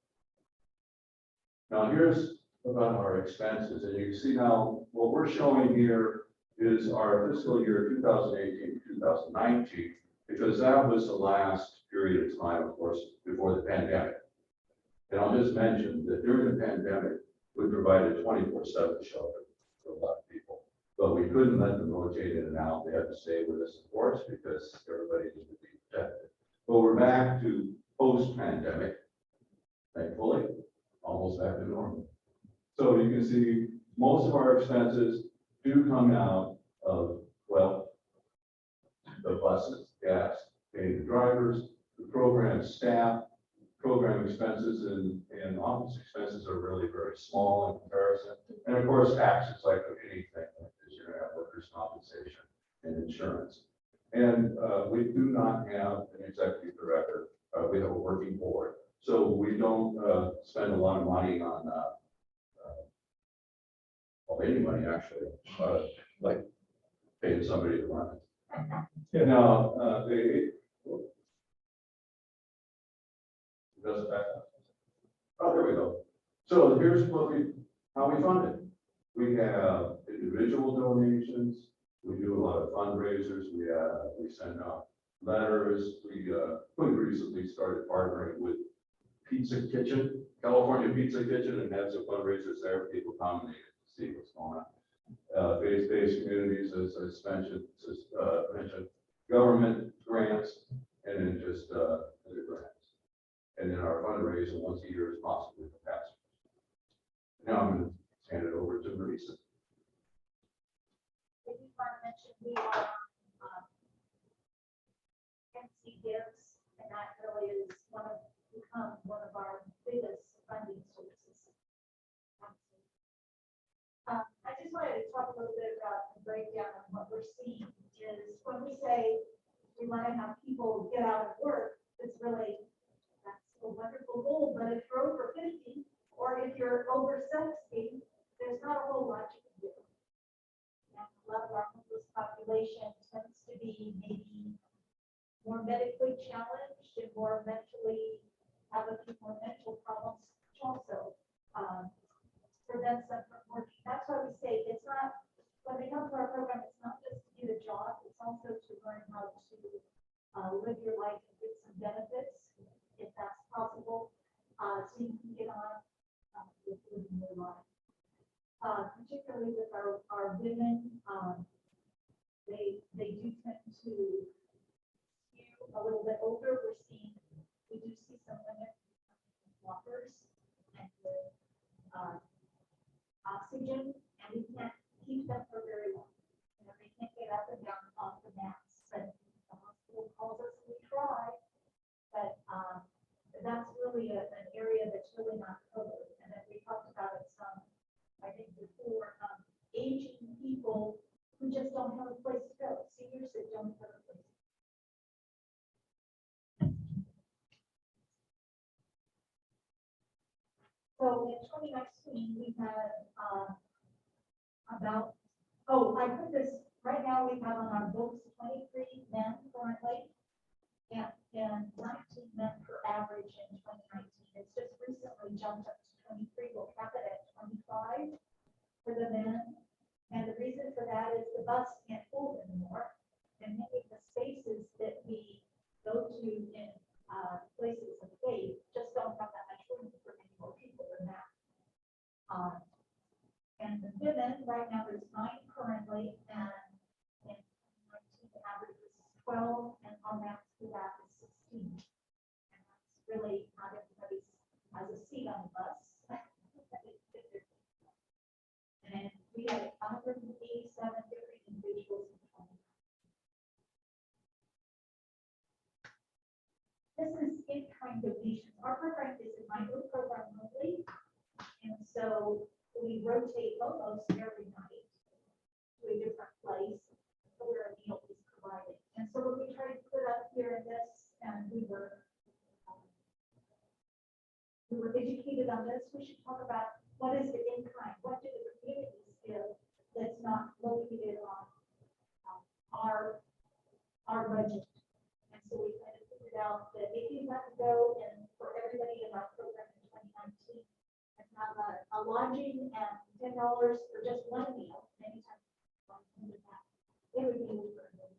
Now, here's about our expenses, and you can see now what we're showing here is our fiscal year 2018 to 2019, because that was the last period of time, of course, before the pandemic. And I'll just mention that during the pandemic, we provided 24/7 shelter for a lot of people, but we couldn't let them rotate in and out. They had to stay with us, of course, because everybody needed to be protected. But we're back to post-pandemic, thankfully, almost back to normal. So you can see most of our expenses do come out of, well, the buses, gas, paying the drivers, the program staff. Program expenses and office expenses are really very small in comparison. And of course, taxes, like anything, is you're gonna have workers' compensation and insurance. And we do not have an executive director. We have a working board. So we don't spend a lot of money on, well, any money actually, like paying somebody to run it. Now, does back up. Oh, there we go. So here's how we fund it. We have individual donations. We do a lot of fundraisers. We send out letters. We recently started partnering with Pizza Kitchen, California Pizza Kitchen, and had some fundraisers there. People nominated to see what's going on. Faith-based communities, as I mentioned, government grants, and then just other grants. And then our fundraiser once a year is possibly the past. Now I'm going to hand it over to Marisa. I just want to mention we are MC Gives, and that really is become one of our biggest funding sources. I just wanted to talk a little bit about the breakdown of what we're seeing is when we say we want to have people get out of work, it's really, that's a wonderful goal, but if you're over 50 or if you're over 60, there's not a whole lot you can do. And a lot of our homeless population tends to be maybe more medically challenged and more mentally, have a few more mental problems, which also prevents them from working. That's why we say it's not, when they come to our program, it's not just to get a job, it's also to learn how to live your life and get some benefits, if that's possible, so you can get on with living your life. Particularly with our women, they do tend to skew a little bit older. We do see some women walkers and with oxygen, and we can't keep them for very long. You know, they can't get up and down off the mats, but the hospital calls us, we try, but that's really an area that's really not covered. And then we talked about it some, I think before, aging people who just don't have a place to go, seniors that don't have a place. So in 2019, we had I put this, right now we have on our books 23 men currently, and 19 men per average in 2019. It's just recently jumped up to 23. We'll cap it at 25 for the men. And the reason for that is the bus can't hold anymore. And many of the spaces that we go to in places of faith just don't have that much room for many more people than that. And the women, right now there's 9 currently, and in 19 the average is 12, and our max for that is 16. And that's really not everybody has a seat on the bus. And we had 187 different individuals in 20. This is in-kind donations. Our program is a micro program only, and so we rotate almost every night to a different place where a meal is provided. And so what we try to put up here in this, and we were educated on this, we should talk about what is the in-kind, what do the communities give that's not located on our budget. And so we kind of figured out that if you have to go and for everybody in our program in 2019, and have a lodging and $10 for just one meal, many times that, it would be over $1 million.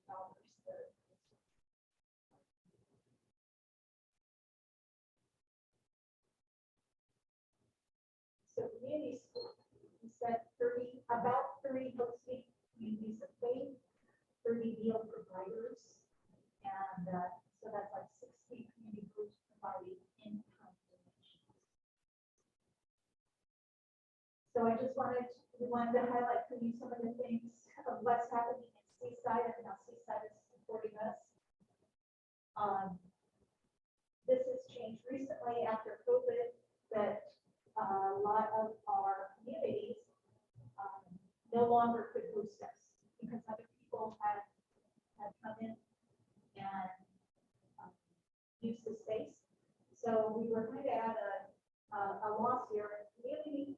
So community schools, we said about 30 hosting communities of faith, 30 meal providers, and so that's like 60 community groups providing in-kind donations. So I just we wanted to highlight for you some of the things of what's happening in Seaside and how Seaside is supporting us. This has changed recently after COVID, that a lot of our communities no longer could host us because other people had come in and used the space. So we were going to add a loss here in community.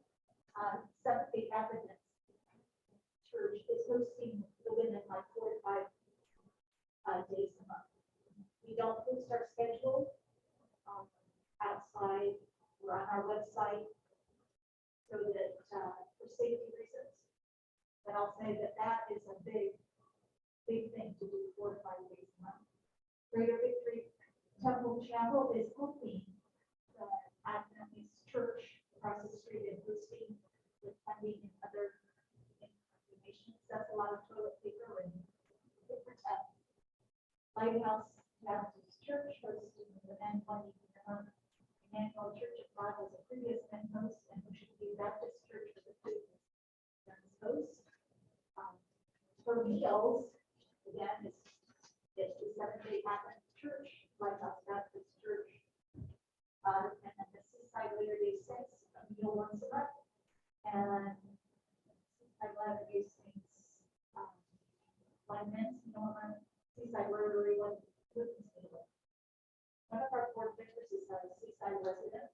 Seventh-day Adventist Church is hosting the women like 4 to 5 days a month. We don't post our schedule outside or on our website so that, for safety reasons. But I'll say that that is a big thing to do 4 to 5 days a month. Greater Victory Temple Chapel is hoping that Adventist Church across the street is boosting with funding and other donations. That's a lot of toilet paper and different stuff. Lighthouse Baptist Church hosting the event funding. Emmanuel Church of God was a previous event host, and Ocean View Baptist Church was a previous event host. For meals, again, it's the Seventh-day Adventist Church, Lighthouse Baptist Church. And then the Seaside Latter-day Saints, a meal once a month. And Seaside Latter-day Saints, one men's meal a month, Seaside Rotary, one women's meal. One of our board members is a Seaside resident,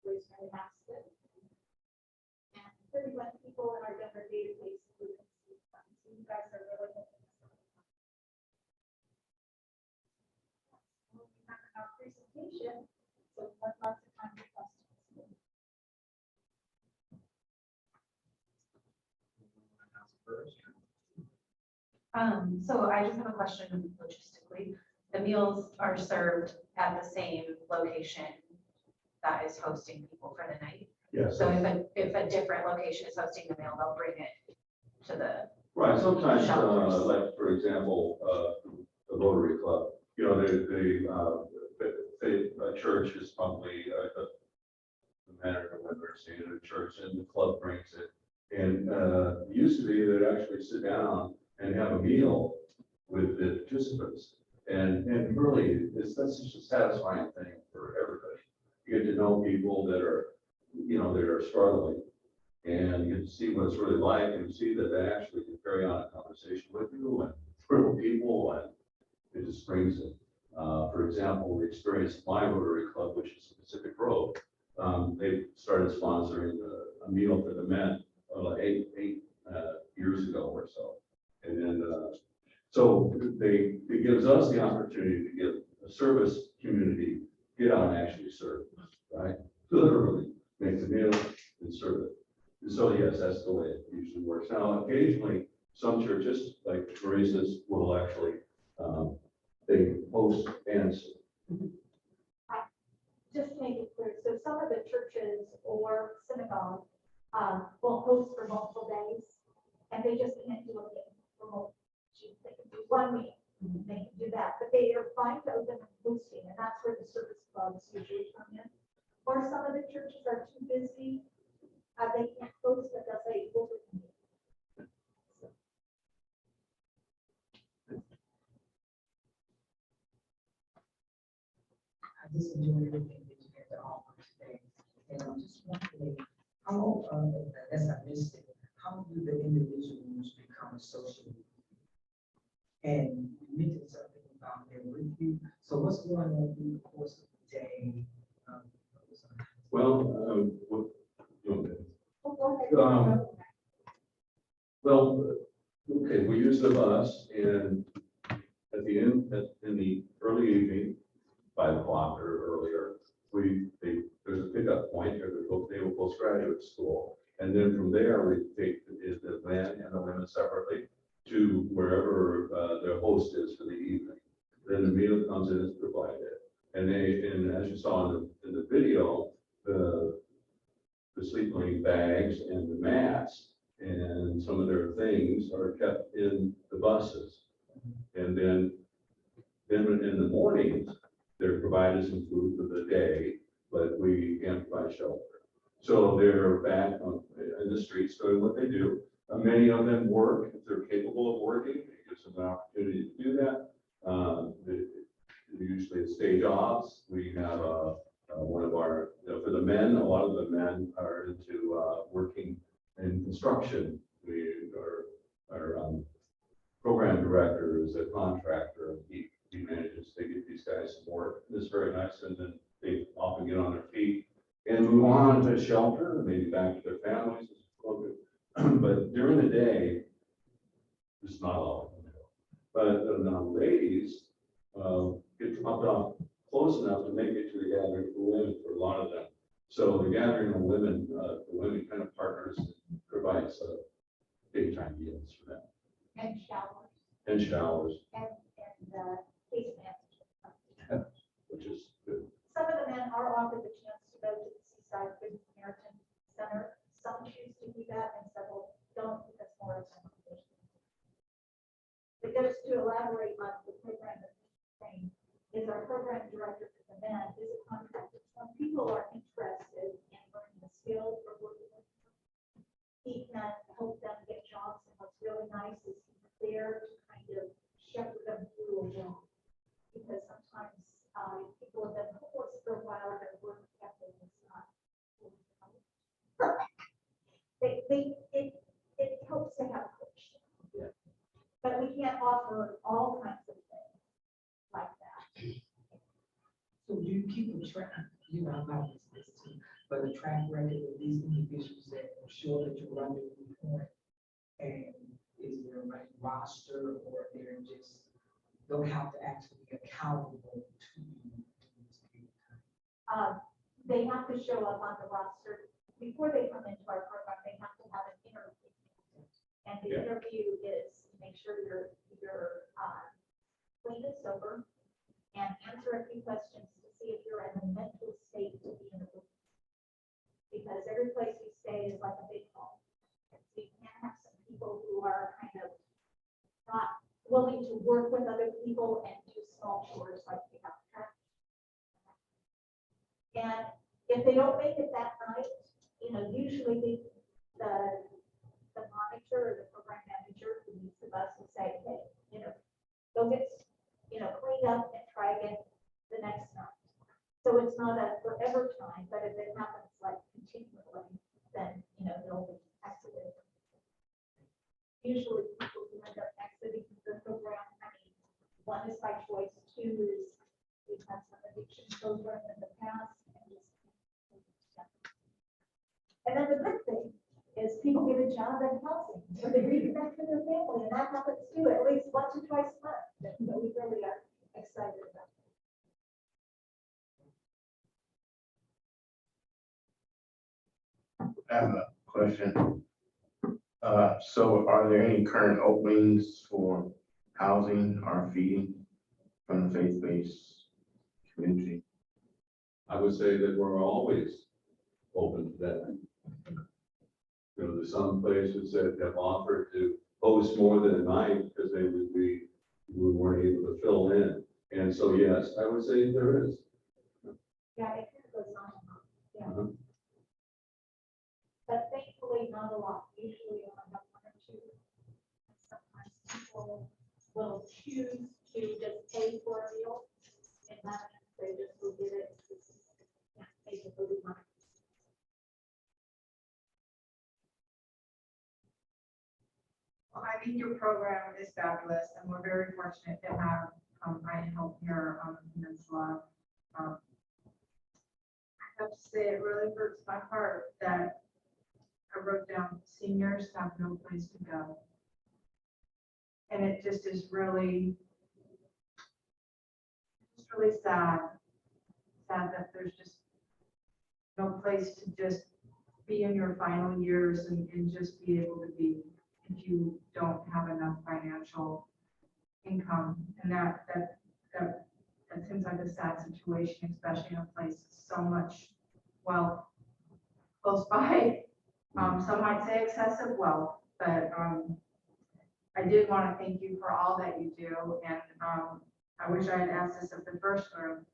Rosemary Maxton. And 31 people in our donor database live in Seaside. So you guys are really our presentation, so lots of time for questions. So I just have a question logistically. The meals are served at the same location that is hosting people for the night. Yes. So if a different location is hosting the meal, they'll bring it to the, Right, sometimes, Shelters. like, for example, the Rotary Club, you know, a church is probably the manner of what they're seeing at a church, and the club brings it. And it used to be they'd actually sit down and have a meal with the participants. And really, that's such a satisfying thing for everybody. You get to know people that are, you know, that are struggling. And you get to see what it's really like and see that they actually can carry on a conversation with you and thrill people, and it just brings it. For example, we experienced my Rotary Club, which is Pacific Road. They started sponsoring a meal for the men eight years ago or so. And then, so it gives us the opportunity to give a service community, get out and actually serve, right? Literally make the meal and serve it. And so, yes, that's the way it usually works. Now, occasionally, some churches, like Teresa's, will actually, they host and serve. Just to make it clear, so some of the churches or synagogues will host for multiple days, and they just can't do it remote. They can do 1 week, they can do that, but they are fine to open and boosting, and that's where the service clubs usually come in. Or some of the churches are too busy, they can't host, but they'll say, we'll do it. I just enjoyed everything that you had to offer today. And I'm just wondering, how, as I missed it, how do the individuals become associated? And you mentioned something about their review. So what's going on through the course of the day? Well, well, okay, we use the bus, and at the end, in the early evening, 5 o'clock or earlier, there's a pickup point at the Naval Postgraduate School. And then from there, we take the men and the women separately to wherever their host is for the evening. Then the meal comes in, is provided. And as you saw in the video, the sleeping bags and the mats and some of their things are kept in the buses. And then in the mornings, they're provided some food for the day, but we can't provide shelter. So they're back in the streets doing what they do. Many of them work, if they're capable of working, it gives them an opportunity to do that. Usually it's day jobs. We have one of our, for the men, a lot of the men are into working in construction. Our program director is a contractor. He manages to get these guys some work. It's very nice, and then they often get on their feet and move on to shelter, maybe back to their families. But during the day, it's not all of them. But the ladies get dropped off close enough to make it to the gathering for women for a lot of them. So the gathering of women, the women kind of partners provides big time deals for them And showers and showers, and case management. which is good. Some of the men are offered the chance to go to the Seaside Good Samaritan Center. Some choose to do that and several don't because more of them. But just to elaborate on the program that we're saying, is our program director for the men is a contractor. Some people are interested in learning the skills or working with them. He can help them get jobs, and what's really nice is he's there to kind of shepherd them through a job. Because sometimes people have been homeless for a while, their work ethic is not. It helps to have a coach. Yeah. But we can't offer all kinds of things like that. So do you keep a track, you know, I'm not this too, but a track record of these individuals that are sure that you're running the point? And is there like roster or they're just, don't have to actually be accountable to you? They have to show up on the roster. Before they come into our program, they have to have an interview. And the interview is to make sure you're clean and sober and answer a few questions to see if you're in a mental state to be in a group. Because every place you stay is like a big home. And so you can't have some people who are kind of not willing to work with other people and do small chores like pick up trash. And if they don't make it that night, usually the monitor or the program manager who leads the bus will say, hey, go get, cleaned up and try again the next night. So it's not a forever time, but if it happens like continually, then, they'll be exited. Usually people who end up exiting the program, one is by choice, two is we've had some addiction children in the past. And then the good thing is people get a job and housing, so they reconnect with their family, and that happens too, at least once or twice a month, that we really are excited about. I have a question. So are there any current openings for housing or feeding from the faith-based community? I would say that we're always open to that. There's some places that have offered to host more than a night because we weren't able to fill in. And so, yes, I would say there is. Yeah, it kind of goes on and on, yeah. Uh-huh. But thankfully, not a lot, usually only have one or two. And sometimes people will choose to just pay for a meal, and that means they just will get it. Can't pay the food money. Well, I think your program is fabulous, and we're very fortunate to have Ryan Help here on the peninsula. I have to say, it really hurts my heart that I wrote down seniors have no place to go. And it just is really sad that there's just no place to just be in your final years and just be able to be, if you don't have enough financial income. And that seems like a sad situation, especially in a place so much wealth close by. Some might say excessive wealth, but I did want to thank you for all that you do. And I wish I had asked this of the first group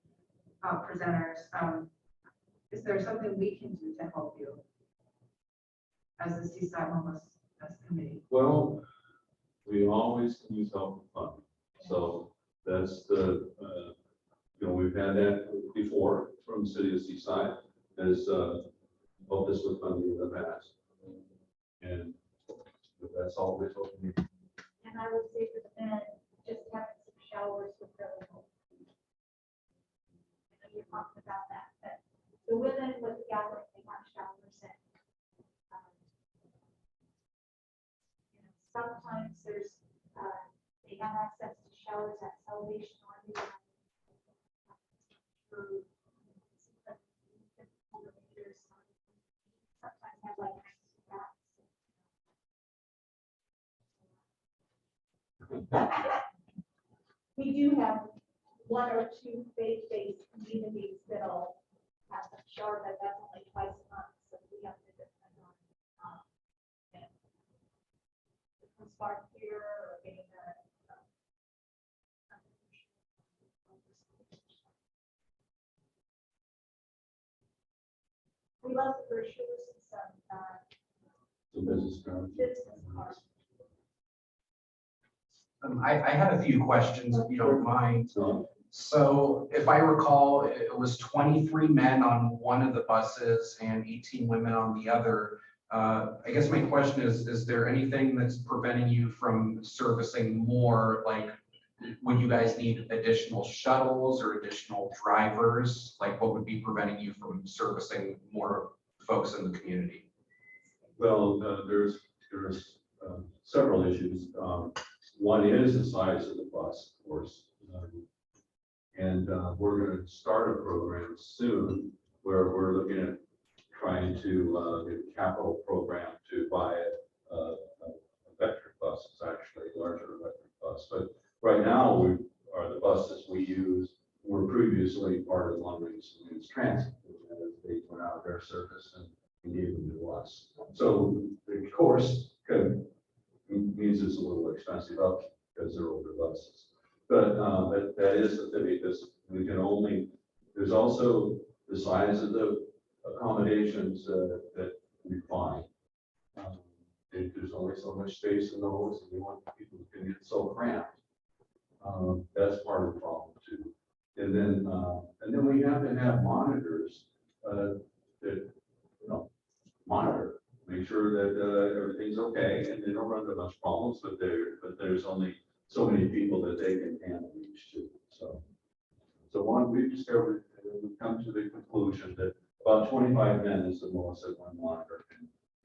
of presenters. Is there something we can do to help you as the Seaside Homeless Committee? Well, we always can use help from funding. So that's we've had that before from the city of Seaside has helped us with funding in the past. And that's always what we need. And I would say for the men, just having some showers would really help. I know you're talking about that, but the women with the gathering, they have showers and sometimes there's, they have access to showers at Salvation Army. We do have one or two faith-based communities that'll have a shower, but that's only twice a month, so we have to depend on, you know, the spark here or getting a. We love the brochures and some, Some business cards. business cards. I had a few questions, if you don't mind. So, So if I recall, it was 23 men on one of the buses and 18 women on the other. I guess my question is there anything that's preventing you from servicing more? Like, would you guys need additional shuttles or additional drivers? Like, what would be preventing you from servicing more folks in the community? well, there's several issues. One is the size of the bus, of course. And we're going to start a program soon where we're looking at trying to get a capital program to buy a electric bus. It's actually a larger electric bus. But right now, the buses we use were previously part of Long Range Solutions Transit. They went out of their service and gave them to us. So the course means it's a little expensive up because they're older buses. But that is the thing, because we can only, there's also the size of the accommodations that we find. There's only so much space in those, and we want people who can get so cramped. That's part of the problem too. And then we have to have monitors that, monitor, make sure that everything's okay, and they don't run into much problems, but there's only so many people that they can handle each too. So one, we've discovered, we've come to the conclusion that about 25 men is the most that one monitor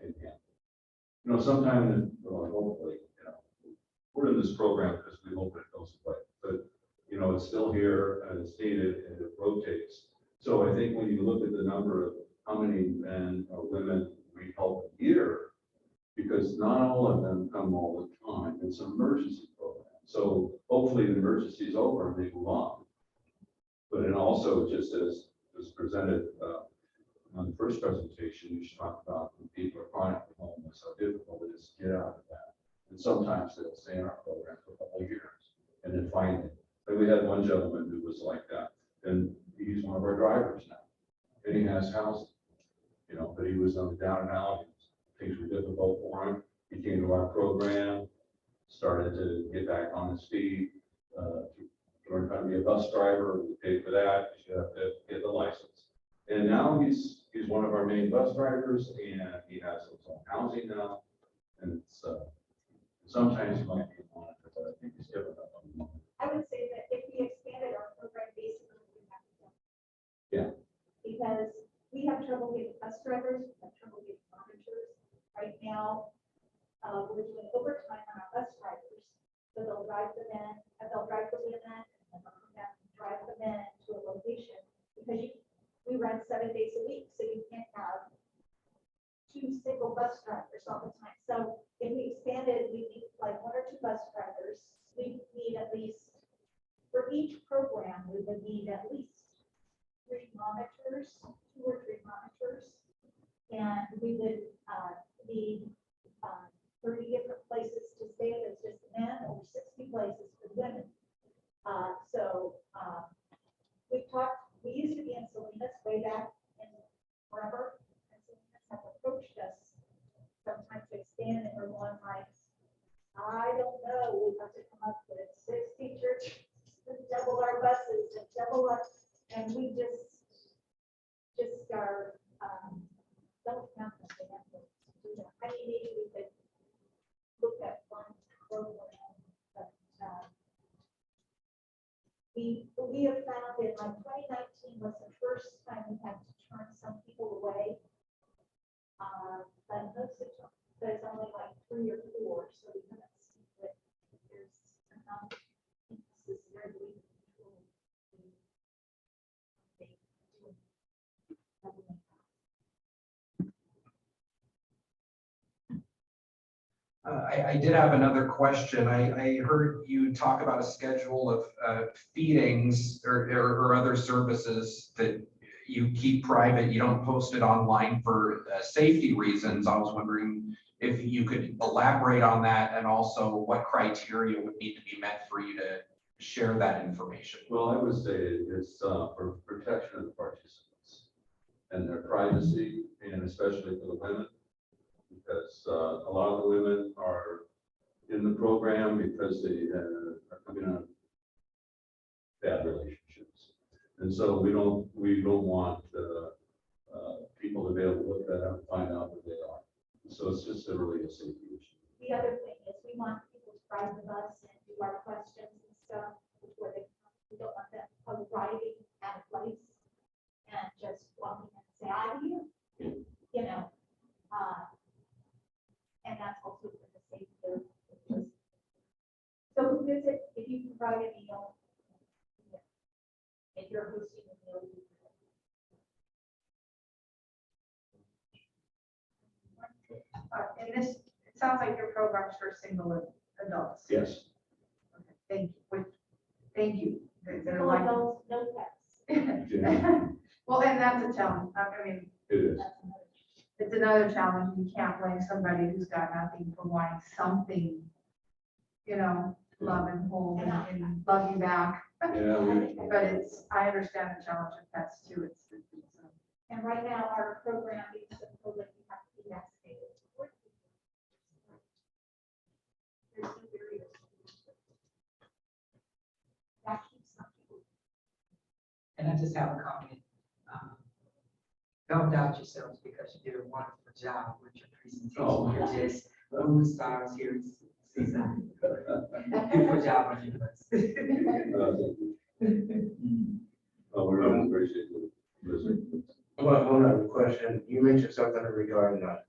can handle. Sometime, hopefully, we're in this program because we hope it goes away, but it's still here and it's needed and it rotates. So I think when you look at the number of how many men or women we help a year, because not all of them come all the time, it's an emergency program. So hopefully the emergency is over and they move on. But it also, just as was presented on the first presentation, you should talk about when people are chronically homeless, how difficult it is to get out of that. And sometimes they'll stay in our program for a couple of years and then finally. And we had one gentleman who was like that, and he's one of our drivers now. And he has housing, but he was on the down and out. Things were difficult for him. He came to our program, started to get back on his feet, learned how to be a bus driver. We paid for that. You have to get the license. And now he's one of our main bus drivers, and he has his own housing now. And it's sometimes he might be a monitor, but I think he's given up on the moment. I would say that if we expanded our program, basically, we have to. Yeah. Because we have trouble getting bus drivers, we have trouble getting monitors. Right now, we're doing overtime on our bus drivers. So they'll drive the men, and they'll drive the women, and then they'll come back and drive the men to a location. Because we run 7 days a week, so you can't have 2 single bus drivers all the time. So if we expanded, we need like 1 or 2 bus drivers. We need at least, for each program, we would need at least 3 monitors, 2 or 3 monitors. And we would need 30 different places to stay if it's just men, or 60 places for women. We used to be in Salinas way back in forever. And Salinas have approached us sometimes to expand, and we're going like, I don't know, we have to come up with 6 teachers, double our buses, and double up, and we just are, don't have the bandwidth to do that. I mean, maybe we could look at one program, but we have found in like 2019 was the first time we had to turn some people away. But most of them, there's only like 3 or 4, so we haven't seen that there's enough necessarily. I I did have another question. I heard you talk about a schedule of feedings or other services that you keep private. You don't post it online for safety reasons. I was wondering if you could elaborate on that and also what criteria would need to be met for you to share that information. Well, I would say it's for protection of the participants and their privacy, and especially for the women, because a lot of the women are in the program because they are coming out of bad relationships. And so we don't want people to be able to look that up and find out who they are. So it's just really a safety issue. The other thing is we want people to ride with us and do our questions and stuff before they come. We don't want them arriving at a place and just walking in and say, I'm here, you know. And that's also for the safety of the place. So who visit, if you provide a meal, if you're hosting a meal, you And this, it sounds like your program's for single adults. Yes. Okay, thank you. They're single like, adults, no pets. Yeah, well, and that's a challenge. I mean, it is. That's another. it's another challenge. You can't blame somebody who's got nothing for wanting something, you know, love and hold and love you back. Yeah, But it's, I understand the challenge of pets too. It's And right now, our program is the public, you have to be vaccinated. There's no barriers. That keeps some people. And I just have a comment. Don't doubt yourselves because you did a wonderful job with your presentation. Oh. You're just moving stars here. Beautiful job on your Oh, we really appreciate it. Listen. One other question. You mentioned something regarding the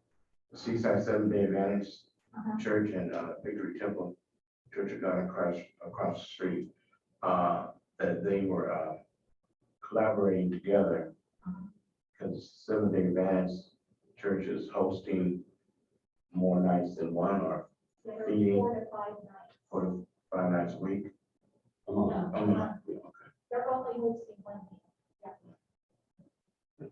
Seaside Seventh-day Adventist Church and Victory Temple Church of God across the street. That they were collaborating together because Seventh-day Adventist Church is hosting more nights than one or There are feeding 4 to 5 nights. 4 to 5 nights a week. Come on. No, A month. Okay. they're only hosting 1 meeting. Yeah.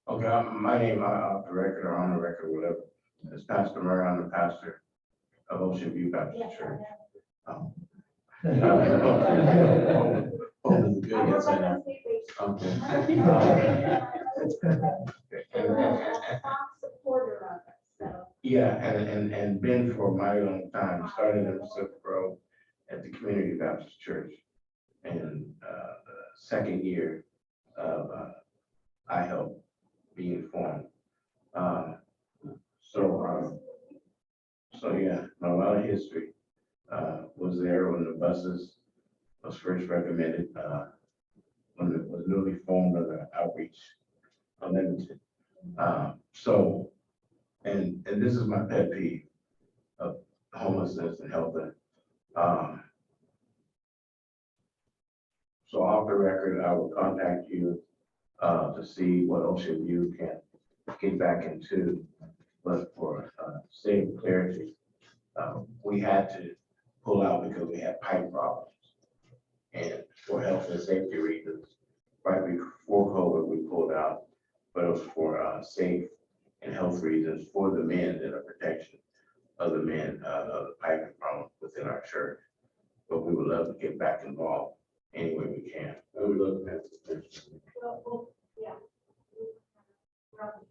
Okay, my name, off the record or on the record, whatever, is Pastor Murray. I'm the pastor of Ocean View Baptist Yes, I Church. know. Oh, good, I yes, work I on know. the state base. Okay. They're a strong supporter of us, so. Yeah, and been for a mighty long time, started in Pacific Grove at the Community Baptist Church. And the second year of I helped being formed. So yeah, a lot of history was there when the buses was first recommended, when it was newly formed of the Outreach Unlimited. So, and this is my pet peeve of homelessness and health. So off the record, I will contact you to see what Ocean View can get back into. But for sake of clarity, we had to pull out because we had pipe problems. And for health and safety reasons, right before COVID, we pulled out, but it was for safe and health reasons for the men and the protection of the men, of the piping problem within our church. But we would love to get back involved any way we can. I would love to have this. Well, yeah. We're on the-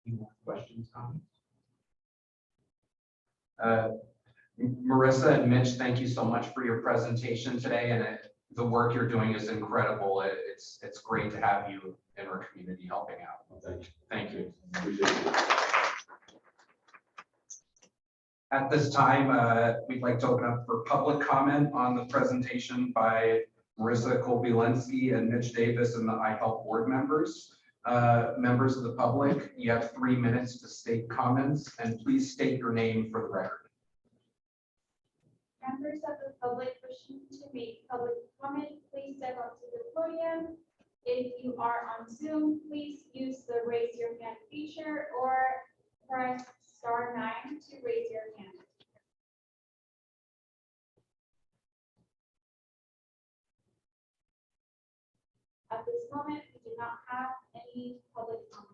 Any more questions, comments? Marissa and Mitch, thank you so much for your presentation today, and the work you're doing is incredible. It's great to have you in our community helping out. Thank you. Thank you. Appreciate it. At this time, we'd like to open up for public comment on the presentation by Marissa Kolbielinski and Mitch Davis and the iHelp board members. Members of the public, you have 3 minutes to state comments, and please state your name for the record. Members of the public wishing to make public comment, please step up to the podium. If you are on Zoom, please use the raise your hand feature or press *9 to raise your hand. At this moment, we do not have any public comment.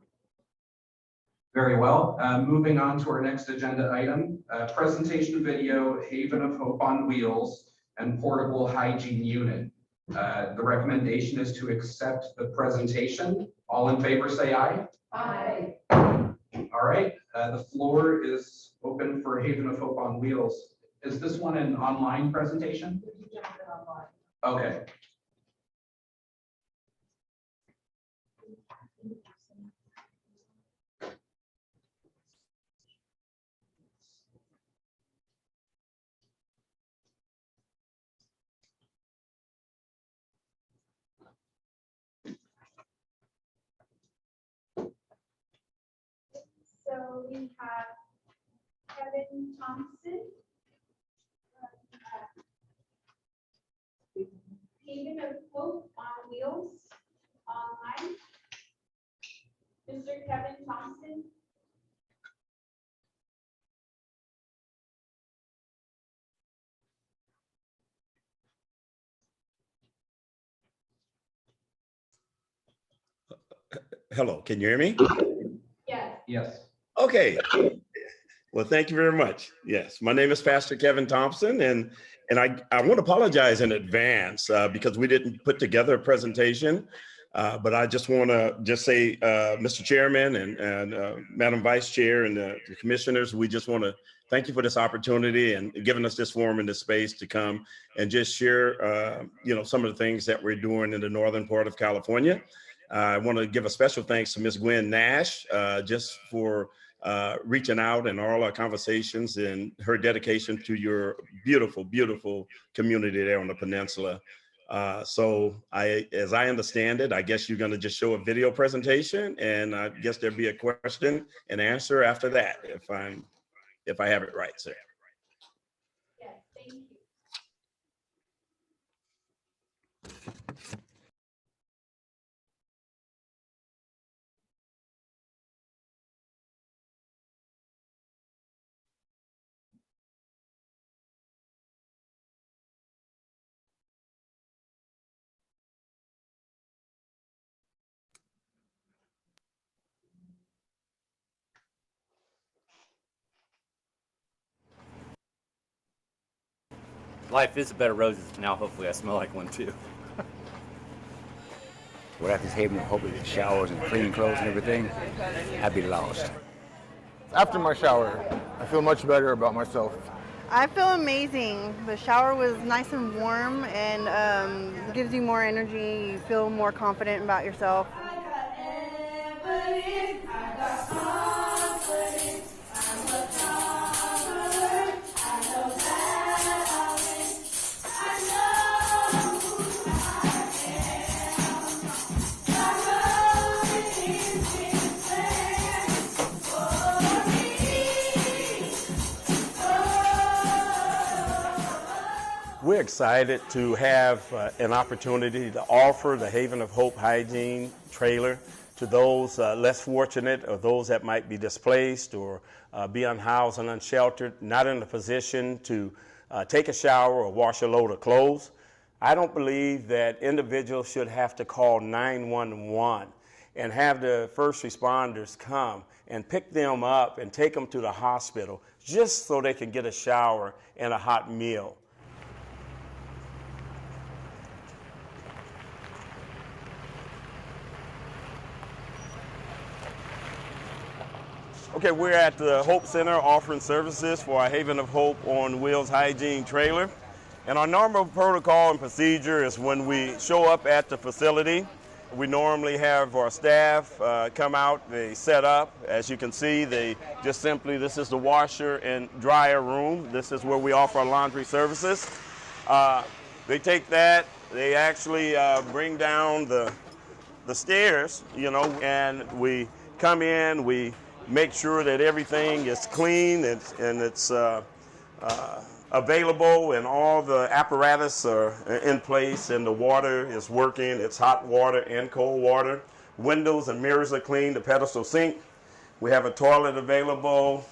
Very well. Moving on to our next agenda item, presentation video, Haven of Hope on Wheels and Portable Hygiene Unit. The recommendation is to accept the presentation. All in favor, say aye. Aye. All right, the floor is open for Haven of Hope on Wheels. Is this one an online presentation? Okay. So we have Kevin Thompson. Haven of Hope on Wheels online. Mr. Kevin Thompson. Hello, can you hear me? Yes. Yes. Okay. Well, thank you very much. Yes, my name is Pastor Kevin Thompson, and I want to apologize in advance because we didn't put together a presentation. But I just want to say, Mr. Chairman and Madam Vice Chair and the commissioners, we just want to thank you for this opportunity and giving us this forum and this space to come and just share, some of the things that we're doing in the northern part of California. I want to give a special thanks to Ms. Gwen Nash just for reaching out and all our conversations and her dedication to your beautiful, beautiful community there on the peninsula. So as I understand it, I guess you're going to just show a video presentation, and I guess there'll be a question and answer after that, if I have it right, sir. Yes, thank you. Life is a bed of roses. Now hopefully I smell like one too. Without this Haven of Hope with showers and clean clothes and everything, I'd be lost. After my shower, I feel much better about myself. I feel amazing. The shower was nice and warm and gives you more energy. You feel more confident about yourself. We're excited to have an opportunity to offer the Haven of Hope Hygiene trailer to those less fortunate or those that might be displaced or be unhoused and unsheltered, not in a position to take a shower or wash a load of clothes. I don't believe that individuals should have to call 911 and have the first responders come and pick them up and take them to the hospital just so they can get a shower and a hot meal. Okay, we're at the Hope Center offering services for our Haven of Hope on Wheels Hygiene trailer. And our normal protocol and procedure is when we show up at the facility, we normally have our staff come out, they set up. As you can see, they just simply, this is the washer and dryer room. This is where we offer our laundry services. They take that, they actually bring down the stairs, and we come in, we make sure that everything is clean and it's available and all the apparatus are in place and the water is working. It's hot water and cold water. Windows and mirrors are clean, the pedestal sink. We have a toilet available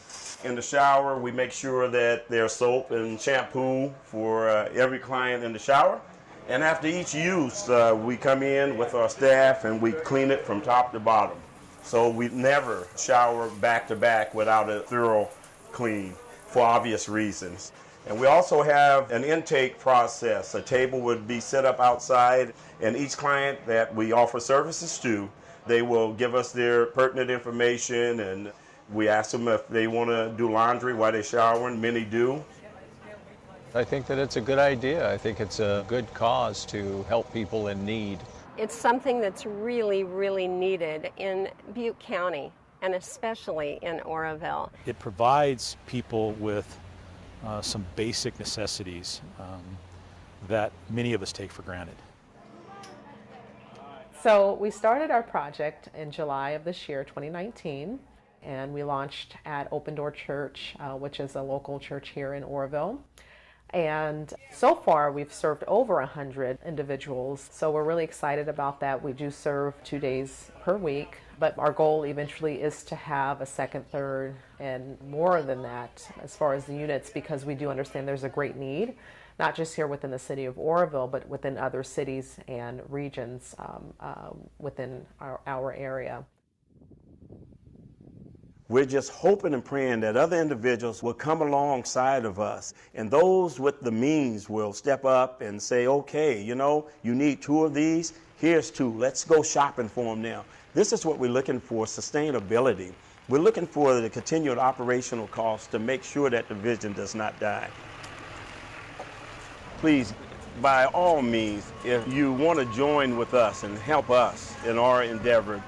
in the shower. We make sure that there's soap and shampoo for every client in the shower. And after each use, we come in with our staff and we clean it from top to bottom. So we never shower back to back without a thorough clean for obvious reasons. And we also have an intake process. A table would be set up outside, and each client that we offer services to, they will give us their pertinent information, and we ask them if they want to do laundry while they're showering. Many do. I think that it's a good idea. I think it's a good cause to help people in need. It's something that's really, really needed in Butte County, and especially in Oroville. It provides people with some basic necessities that many of us take for granted. So we started our project in July of this year, 2019, and we launched at Open Door Church, which is a local church here in Oroville. And so far, we've served over 100 individuals. So we're really excited about that. We do serve 2 days per week, but our goal eventually is to have a second, third, and more than that as far as the units, because we do understand there's a great need, not just here within the city of Oroville, but within other cities and regions within our area. We're just hoping and praying that other individuals will come alongside of us, and those with the means will step up and say, okay, you know, you need 2 of these, here's 2, let's go shopping for them now. This is what we're looking for, sustainability. We're looking for the continued operational costs to make sure that the vision does not die. Please, by all means, if you want to join with us and help us in our endeavor,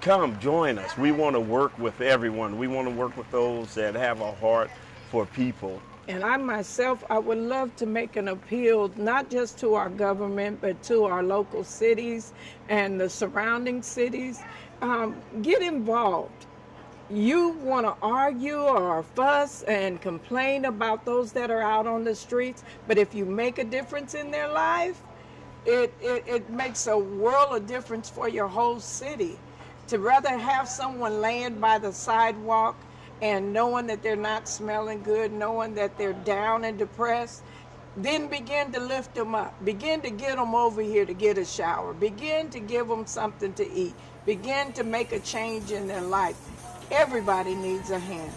come join us. We want to work with everyone. We want to work with those that have a heart for people. And I myself, I would love to make an appeal, not just to our government, but to our local cities and the surrounding cities. Get involved. You want to argue or fuss and complain about those that are out on the streets, but if you make a difference in their life, it makes a world of difference for your whole city. To rather have someone laying by the sidewalk and knowing that they're not smelling good, knowing that they're down and depressed, then begin to lift them up. Begin to get them over here to get a shower. Begin to give them something to eat. Begin to make a change in their life. Everybody needs a hand.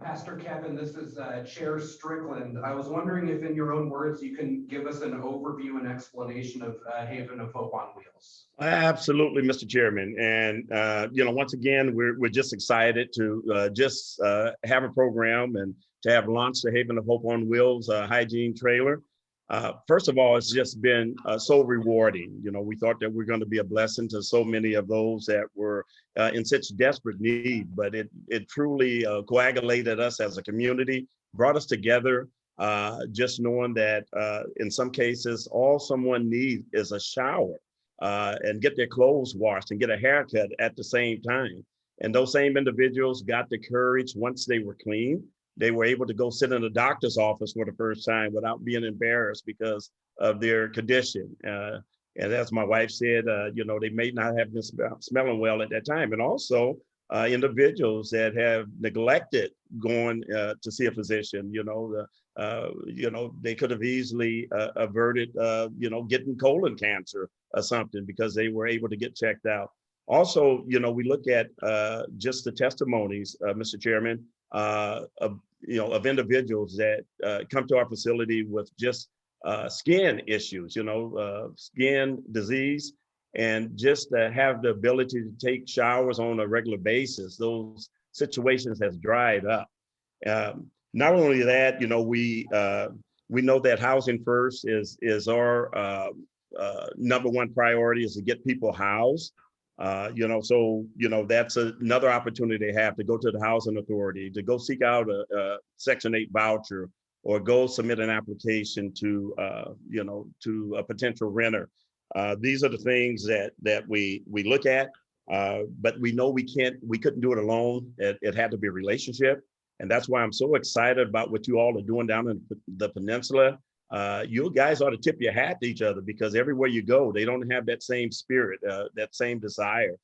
Pastor Kevin, this is Chair Strickland. I was wondering if in your own words, you can give us an overview and explanation of Haven of Hope on Wheels. Absolutely, Mr. Chairman. And, once again, we're just excited to have a program and to have launched the Haven of Hope on Wheels hygiene trailer. First of all, it's just been so rewarding. We thought that we're going to be a blessing to so many of those that were in such desperate need, but it truly coagulated us as a community, brought us together, just knowing that in some cases, all someone needs is a shower and get their clothes washed and get a haircut at the same time. And those same individuals got the courage once they were clean. They were able to go sit in a doctor's office for the first time without being embarrassed because of their condition. And as my wife said, they may not have been smelling well at that time. And also, individuals that have neglected going to see a physician. They could have easily averted, getting colon cancer or something because they were able to get checked out. Also, we look at just the testimonies, Mr. Chairman, of individuals that come to our facility with just skin issues, skin disease, and just have the ability to take showers on a regular basis. Those situations has dried up. Not only that, we know that housing first is our number one priority, is to get people housed. That's another opportunity they have to go to the housing authority, to go seek out a Section 8 voucher, or go submit an application to a potential renter. These are the things that we look at, but we know we couldn't do it alone. It had to be a relationship. And that's why I'm so excited about what you all are doing down in the peninsula. You guys ought to tip your hat to each other, because everywhere you go, they don't have that same spirit, that same desire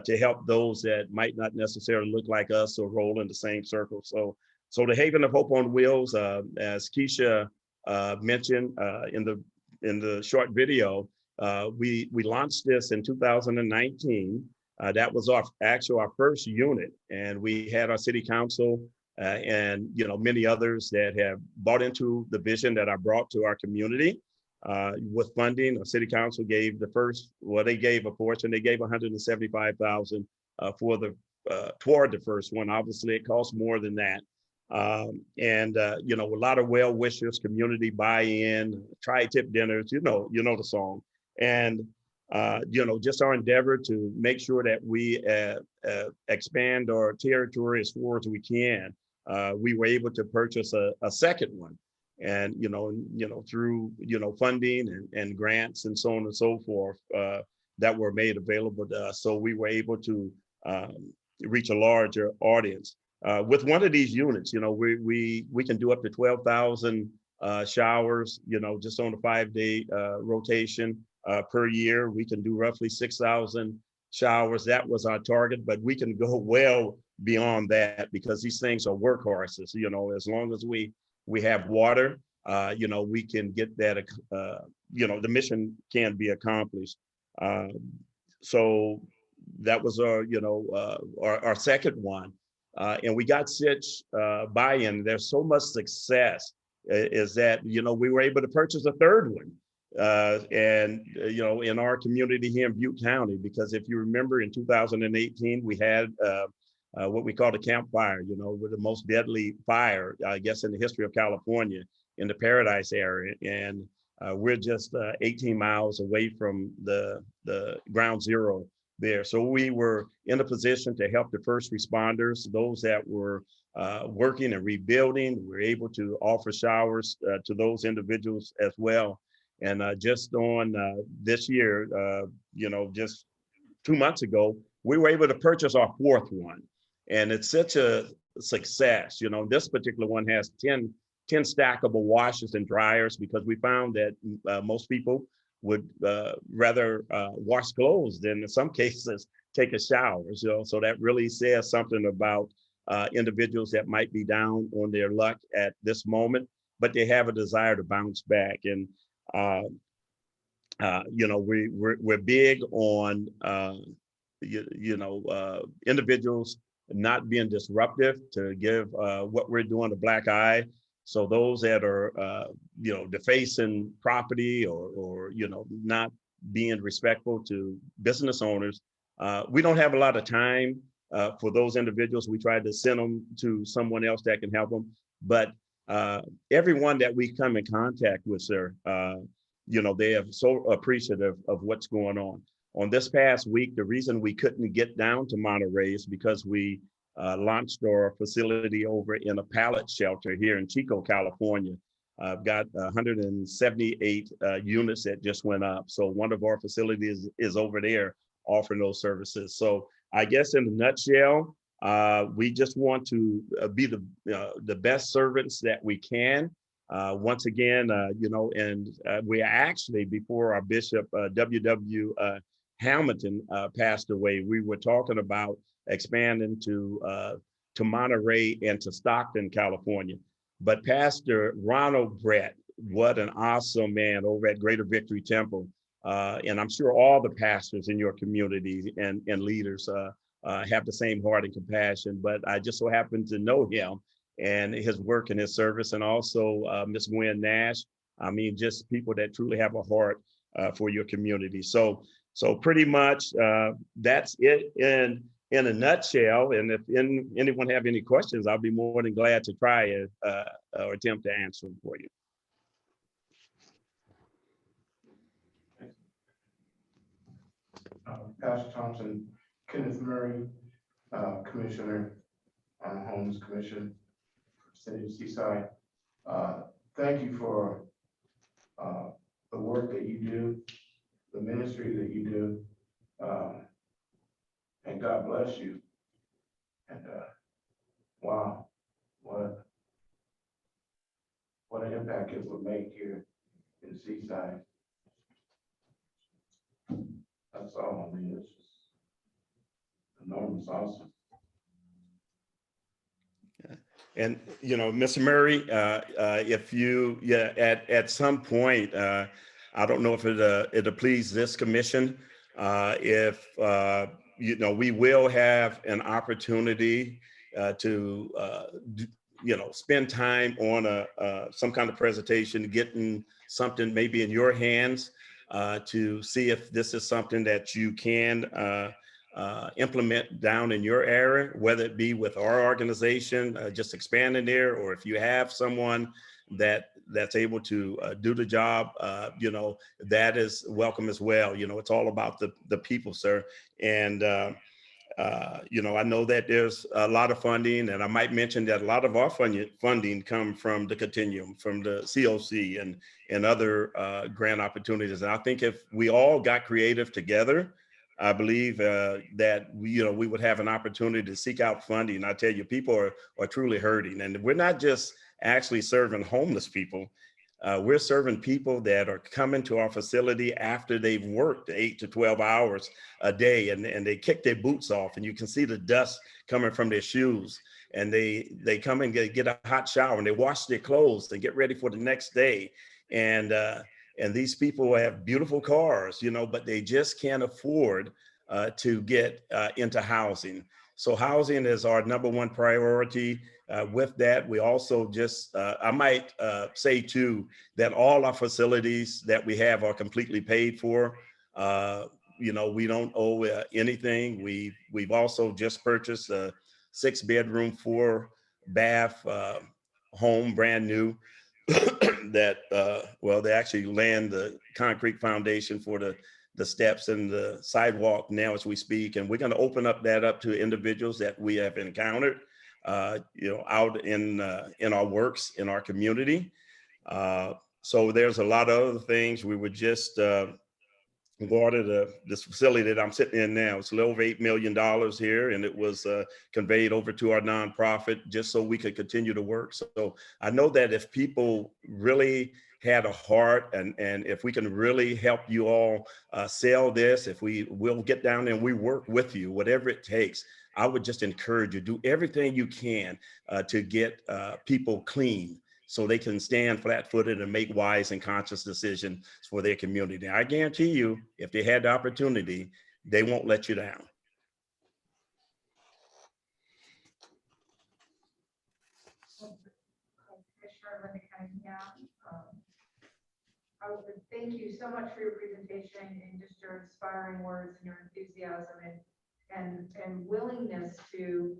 to help those that might not necessarily look like us or roll in the same circle. So the Haven of Hope on Wheels, as Keisha mentioned in the short video, we launched this in 2019. That was our first unit, and we had our city council and many others that have bought into the vision that I brought to our community with funding. Our city council gave they gave a portion. They gave $175,000 toward the first one. Obviously, it costs more than that. A lot of well wishers, community buy-in, tri-tip dinners. You know the song. And just our endeavor to make sure that we expand our territory as far as we can. We were able to purchase a second one, and through funding and grants and so on and so forth that were made available to us. So we were able to reach a larger audience with one of these units. We can do up to 12,000 showers. Just on a 5-day rotation per year. We can do roughly 6,000 showers. That was our target, but we can go well beyond that, because these things are workhorses. As long as we have water, we can get that, the mission can be accomplished. So that was our second one. And we got such buy-in. There's so much success is that, we were able to purchase a third one. In our community here in Butte County, because if you remember in 2018, we had what we called a Camp Fire, with the most deadly fire, I guess, in the history of California, in the Paradise area. And we're just 18 miles away from the ground zero there. So we were in a position to help the first responders, those that were working and rebuilding. We were able to offer showers to those individuals as well. And just on this year, just 2 months ago, we were able to purchase our fourth one. And it's such a success. This particular one has 10 stackable washers and dryers, because we found that most people would rather wash clothes than, in some cases, take a shower. So that really says something about individuals that might be down on their luck at this moment, but they have a desire to bounce back. And we're big on individuals not being disruptive, to give what we're doing a black eye. So those that are defacing property or not being respectful to business owners, we don't have a lot of time for those individuals. We try to send them to someone else that can help them. But everyone that we come in contact with, sir, they are so appreciative of what's going on. On this past week, the reason we couldn't get down to Monterey is because we launched our facility over in a pallet shelter here in Chico, California. I've got 178 units that just went up. So one of our facilities is over there offering those services. So I guess in a nutshell, we just want to be the best servants that we can. Once again, and we actually, before our Bishop W.W. Hamilton passed away, we were talking about expanding to Monterey and to Stockton, California. But Pastor Ronald Brett, what an awesome man over at Greater Victory Temple. And I'm sure all the pastors in your community and leaders have the same heart and compassion, but I just so happen to know him and his work and his service, and also Miss Gwen Nash. I mean, just people that truly have a heart for your community. So pretty much that's it in a nutshell. And if anyone have any questions, I'll be more than glad to try or attempt to answer them for you. Pastor Thompson, Kenneth Murray, Commissioner on the Homes Commission, City of Seaside. Thank you for the work that you do, the ministry that you do, and God bless you. And wow, what an impact it will make here in Seaside. That's all. I mean, it's just enormous, awesome. And, you know, Mr. Murray, if you, at some point, I don't know if it'll please this commission, if, you know, we will have an opportunity to, you know, spend time on some kind of presentation, getting something maybe in your hands to see if this is something that you can implement down in your area, whether it be with our organization, just expanding there, or if you have someone that's able to do the job, you know, that is welcome as well. You know, it's all about the people, sir. And, you know, I know that there's a lot of funding, and I might mention that a lot of our funding come from the Continuum, from the COC and other grant opportunities. And I think if we all got creative together, I believe that we would have an opportunity to seek out funding. I tell you, people are truly hurting, and we're not just actually serving homeless people. We're serving people that are coming to our facility after they've worked 8 to 12 hours a day, and they kick their boots off, and you can see the dust coming from their shoes. And they come and get a hot shower, and they wash their clothes and get ready for the next day. And these people have beautiful cars, you know, but they just can't afford to get into housing. So housing is our #1 priority. With that, we also just, I might say too, that all our facilities that we have are completely paid for. You know, we don't owe anything. We've also just purchased a 6-bedroom, 4-bath home, brand new. That well, they actually land the concrete foundation for the steps and the sidewalk now as we speak, and we're going to open that up to individuals that we have encountered, you know, out in our works in our community. So there's a lot of other things. We were just awarded this facility that I'm sitting in now. It's a little over $8 million here, and it was conveyed over to our nonprofit just so we could continue to work. So I know that if people really had a heart, and if we can really help you all sell this, if we'll get down there and we work with you, whatever it takes, I would just encourage you, do everything you can to get people clean, so they can stand flat-footed and make wise and conscious decisions for their community. I guarantee you, if they had the opportunity, they won't let you down. Commissioner Linda Cunningham, I would thank you so much for your presentation and just your inspiring words and your enthusiasm and willingness to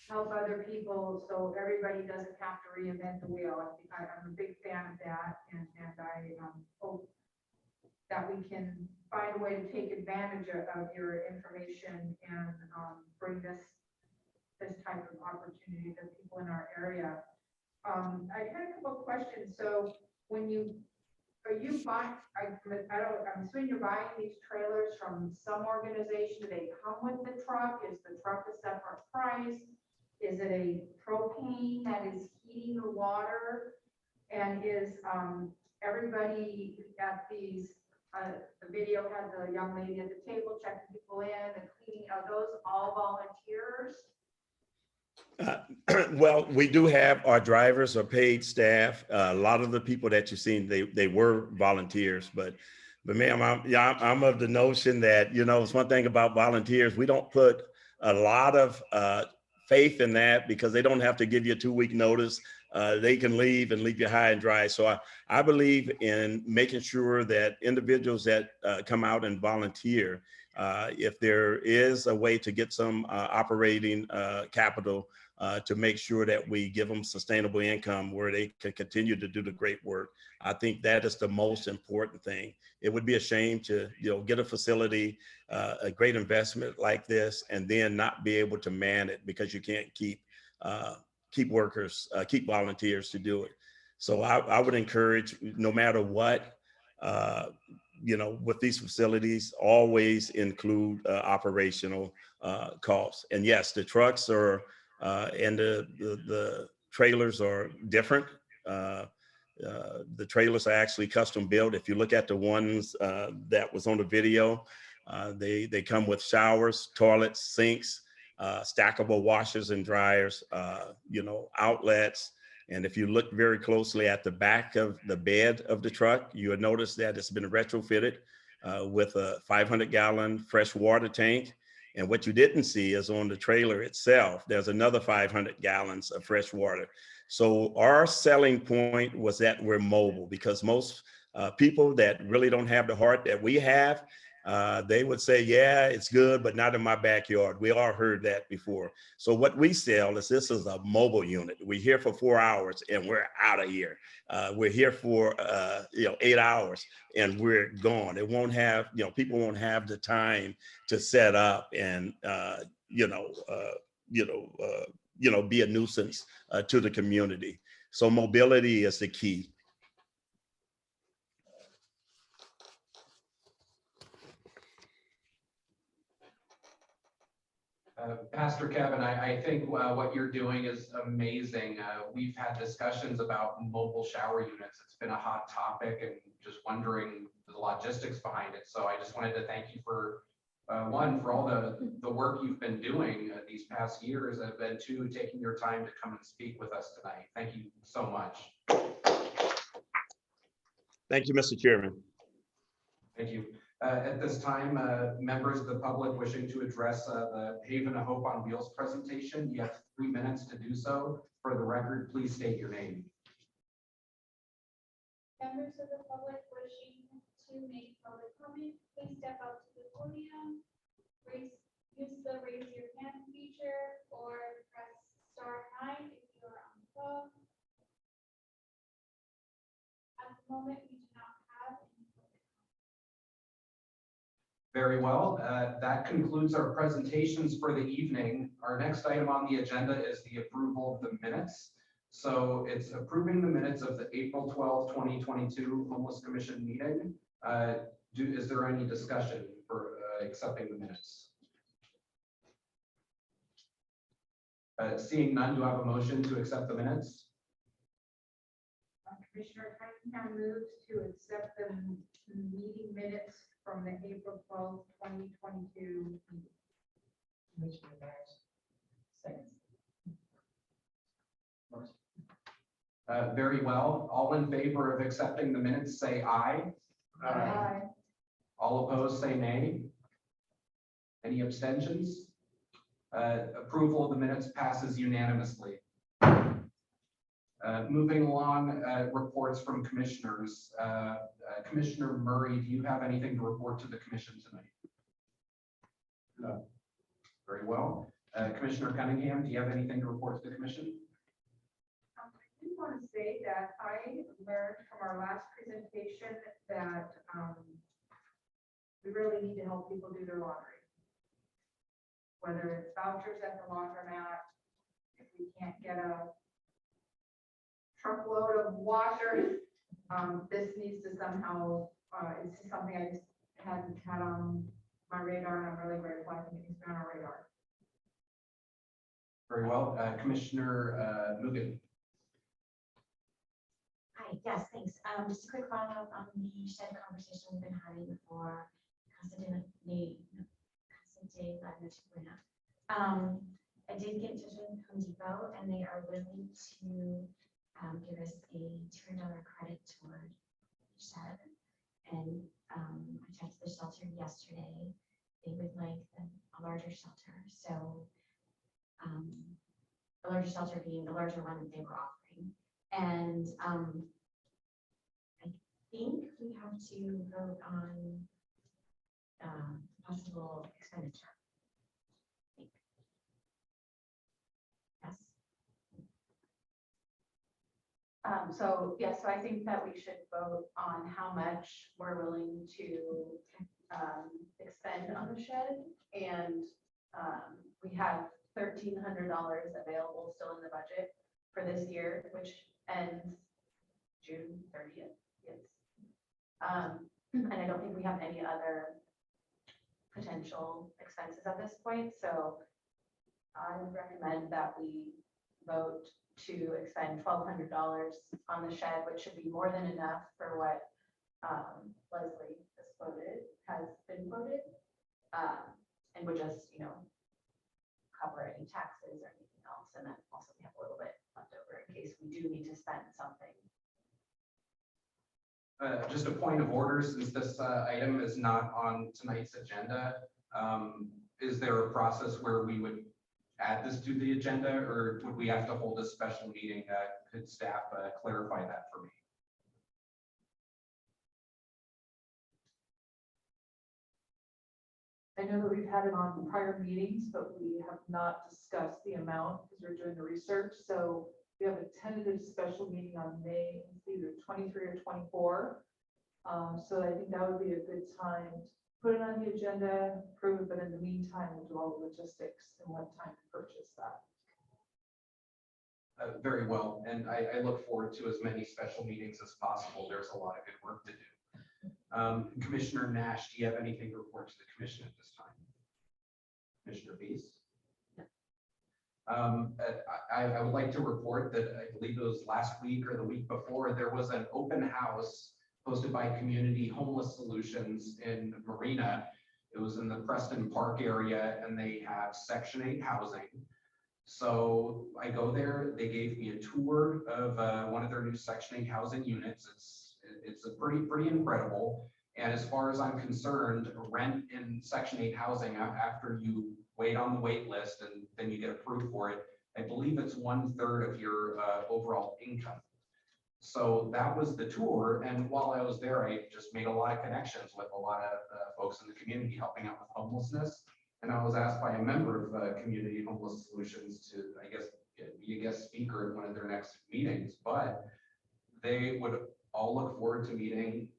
help other people so everybody doesn't have to reinvent the wheel. I'm a big fan of that, and I hope that we can find a way to take advantage of your information and bring this type of opportunity to people in our area. I had a couple of questions. So when are you buying, I'm assuming you're buying these trailers from some organization. Do they come with the truck? Is the truck a separate price? Is it a propane that is heating the water? And is everybody at these The video had the young lady at the table checking people in, the cleaning, are those all volunteers? Well, we do have our drivers or paid staff. A lot of the people that you've seen, they were volunteers, but ma'am, I'm of the notion that, it's one thing about volunteers, we don't put a lot of faith in that because they don't have to give you a 2-week notice. They can leave and leave you high and dry. So I believe in making sure that individuals that come out and volunteer, if there is a way to get some operating capital to make sure that we give them sustainable income where they can continue to do the great work. I think that is the most important thing. It would be a shame to, get a facility, a great investment like this, and then not be able to man it because you can't keep workers, keep volunteers to do it. So I would encourage, no matter what, with these facilities, always include operational costs. And yes, the trucks are and the trailers are different. The trailers are actually custom built. If you look at the ones that was on the video, they come with showers, toilets, sinks, stackable washers and dryers, outlets. And if you look very closely at the back of the bed of the truck, you will notice that it's been retrofitted with a 500-gallon fresh water tank. And what you didn't see is on the trailer itself, there's another 500 gallons of fresh water. So our selling point was that we're mobile, because most people that really don't have the heart that we have, they would say, yeah, it's good, but not in my backyard. We all heard that before. So what we sell is this is a mobile unit. We're here for 4 hours and we're out of here. We're here for 8 hours and we're gone. It won't have, people won't have the time to set up and be a nuisance to the community. So mobility is the key. Pastor Kevin, I think what you're doing is amazing. We've had discussions about mobile shower units. It's been a hot topic and just wondering the logistics behind it. So I just wanted to thank you for for all the work you've been doing these past years, and then two, taking your time to come and speak with us tonight. Thank you so much. Thank you, Mr. Chairman. Thank you. At this time, members of the public wishing to address the Haven of Hope on Wheels presentation, you have 3 minutes to do so. For the record, please state your name. Members of the public wishing to make public comment, please step up to the podium, use the raise your hand feature, or press *9 if you are on the phone. At the moment, we do not have any public comment. Very well. That concludes our presentations for the evening. Our next item on the agenda is the approval of the minutes. So it's approving the minutes of the April 12, 2022 Homeless Commission meeting. Is there any discussion for accepting the minutes? Seeing none, do I have a motion to accept the minutes? Commissioner Cunningham moves to accept the meeting minutes from the April 12, 2022 meeting. Commissioner Barnes, second. Very well. All in favor of accepting the minutes, say aye. Aye. All opposed, say nay. Any abstentions? Approval of the minutes passes unanimously. Moving along, reports from commissioners. Commissioner Murray, do you have anything to report to the commission tonight? No. Very well. Commissioner Cunningham, do you have anything to report to the commission? I do want to say that I learned from our last presentation that we really need to help people do their laundry. Whether it's vouchers at the laundromat, if we can't get a truckload of washers, this needs to somehow, it's something I just hadn't had on my radar, and I'm really grateful. I think it's been on our radar. Very well. Commissioner Mugen. Hi, yes, thanks. Just a quick follow-up on the shed conversation we've been having before. I did get in touch with Home Depot and they are willing to give us a $200 credit toward the shed. And I talked to the shelter yesterday. They would like a larger shelter. So a larger shelter being the larger one that they were offering. And I think we have to vote on possible expenditure. Yes. So I think that we should vote on how much we're willing to expend on the shed. And we have $1,300 available still in the budget for this year, which ends June 30th. Yes. And I don't think we have any other potential expenses at this point. So I would recommend that we vote to expend $1,200 on the shed, which should be more than enough for what Leslie has been quoted, and would just, cover any taxes or anything else. And then also we have a little bit left over in case we do need to spend something. Just a point of order, since this item is not on tonight's agenda, is there a process where we would add this to the agenda, or would we have to hold a special meeting? Could staff clarify that for me? I know that we've had it on prior meetings, but we have not discussed the amount because we're doing the research. So we have a tentative special meeting on May, it's either 23 or 24. So I think that would be a good time to put it on the agenda, approve it, but in the meantime, we'll do all the logistics and what time to purchase that. Very well, and I look forward to as many special meetings as possible. There's a lot of good work to do. Commissioner Nash, do you have anything to report to the commission at this time? Commissioner Beast? I would like to report that I believe it was last week or the week before, there was an open house hosted by Community Homeless Solutions in Marina. It was in the Preston Park area, and they have Section 8 housing. So I go there, they gave me a tour of one of their new Section 8 housing units. It's a pretty incredible. And as far as I'm concerned, rent in Section 8 housing, after you wait on the wait list and then you get approved for it, I believe it's 1/3 of your overall income. So that was the tour. And while I was there, I just made a lot of connections with a lot of folks in the community helping out with homelessness. And I was asked by a member of Community Homeless Solutions to, I guess, be a guest speaker at one of their next meetings, but they would all look forward to meeting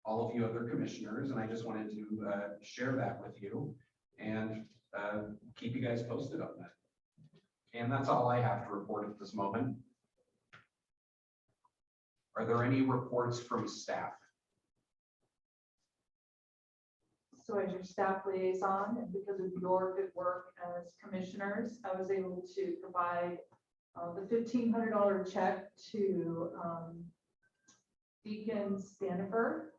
all of you other commissioners. And I just wanted to share that with you and keep you guys posted on that. And that's all I have to report at this moment. Are there any reports from staff? So as your staff liaison, and because of your good work as commissioners, I was able to provide the $1,500 check to Deacon Stanifer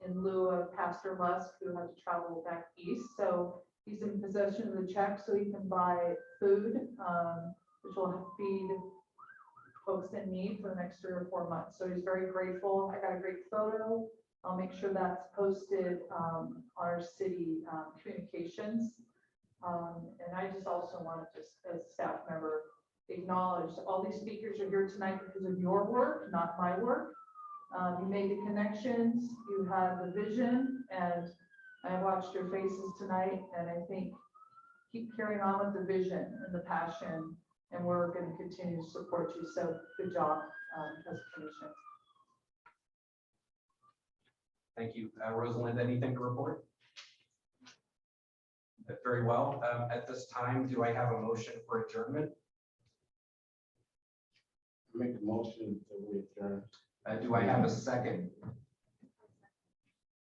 in lieu of Pastor Lusk, who had to travel back east. So he's in possession of the check so he can buy food, which will feed folks in need for the next 3 or 4 months. So he's very grateful. I got a great photo. I'll make sure that's posted on our city communications. And I just also want to, just as a staff member, acknowledge all these speakers are here tonight because of your work, not my work. You made the connections, you had the vision, and I watched your faces tonight, and I think keep carrying on with the vision and the passion, and we're going to continue to support you. So good job as a commission. Thank you. Rosalind, anything to report? Very well. At this time, do I have a motion for adjournment? Make a motion that we adjourn. Do I have a second?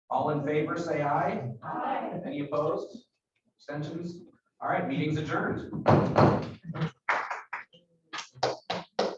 All in favor, say aye. Aye. Any opposed? Abstentions? All right, meeting's adjourned.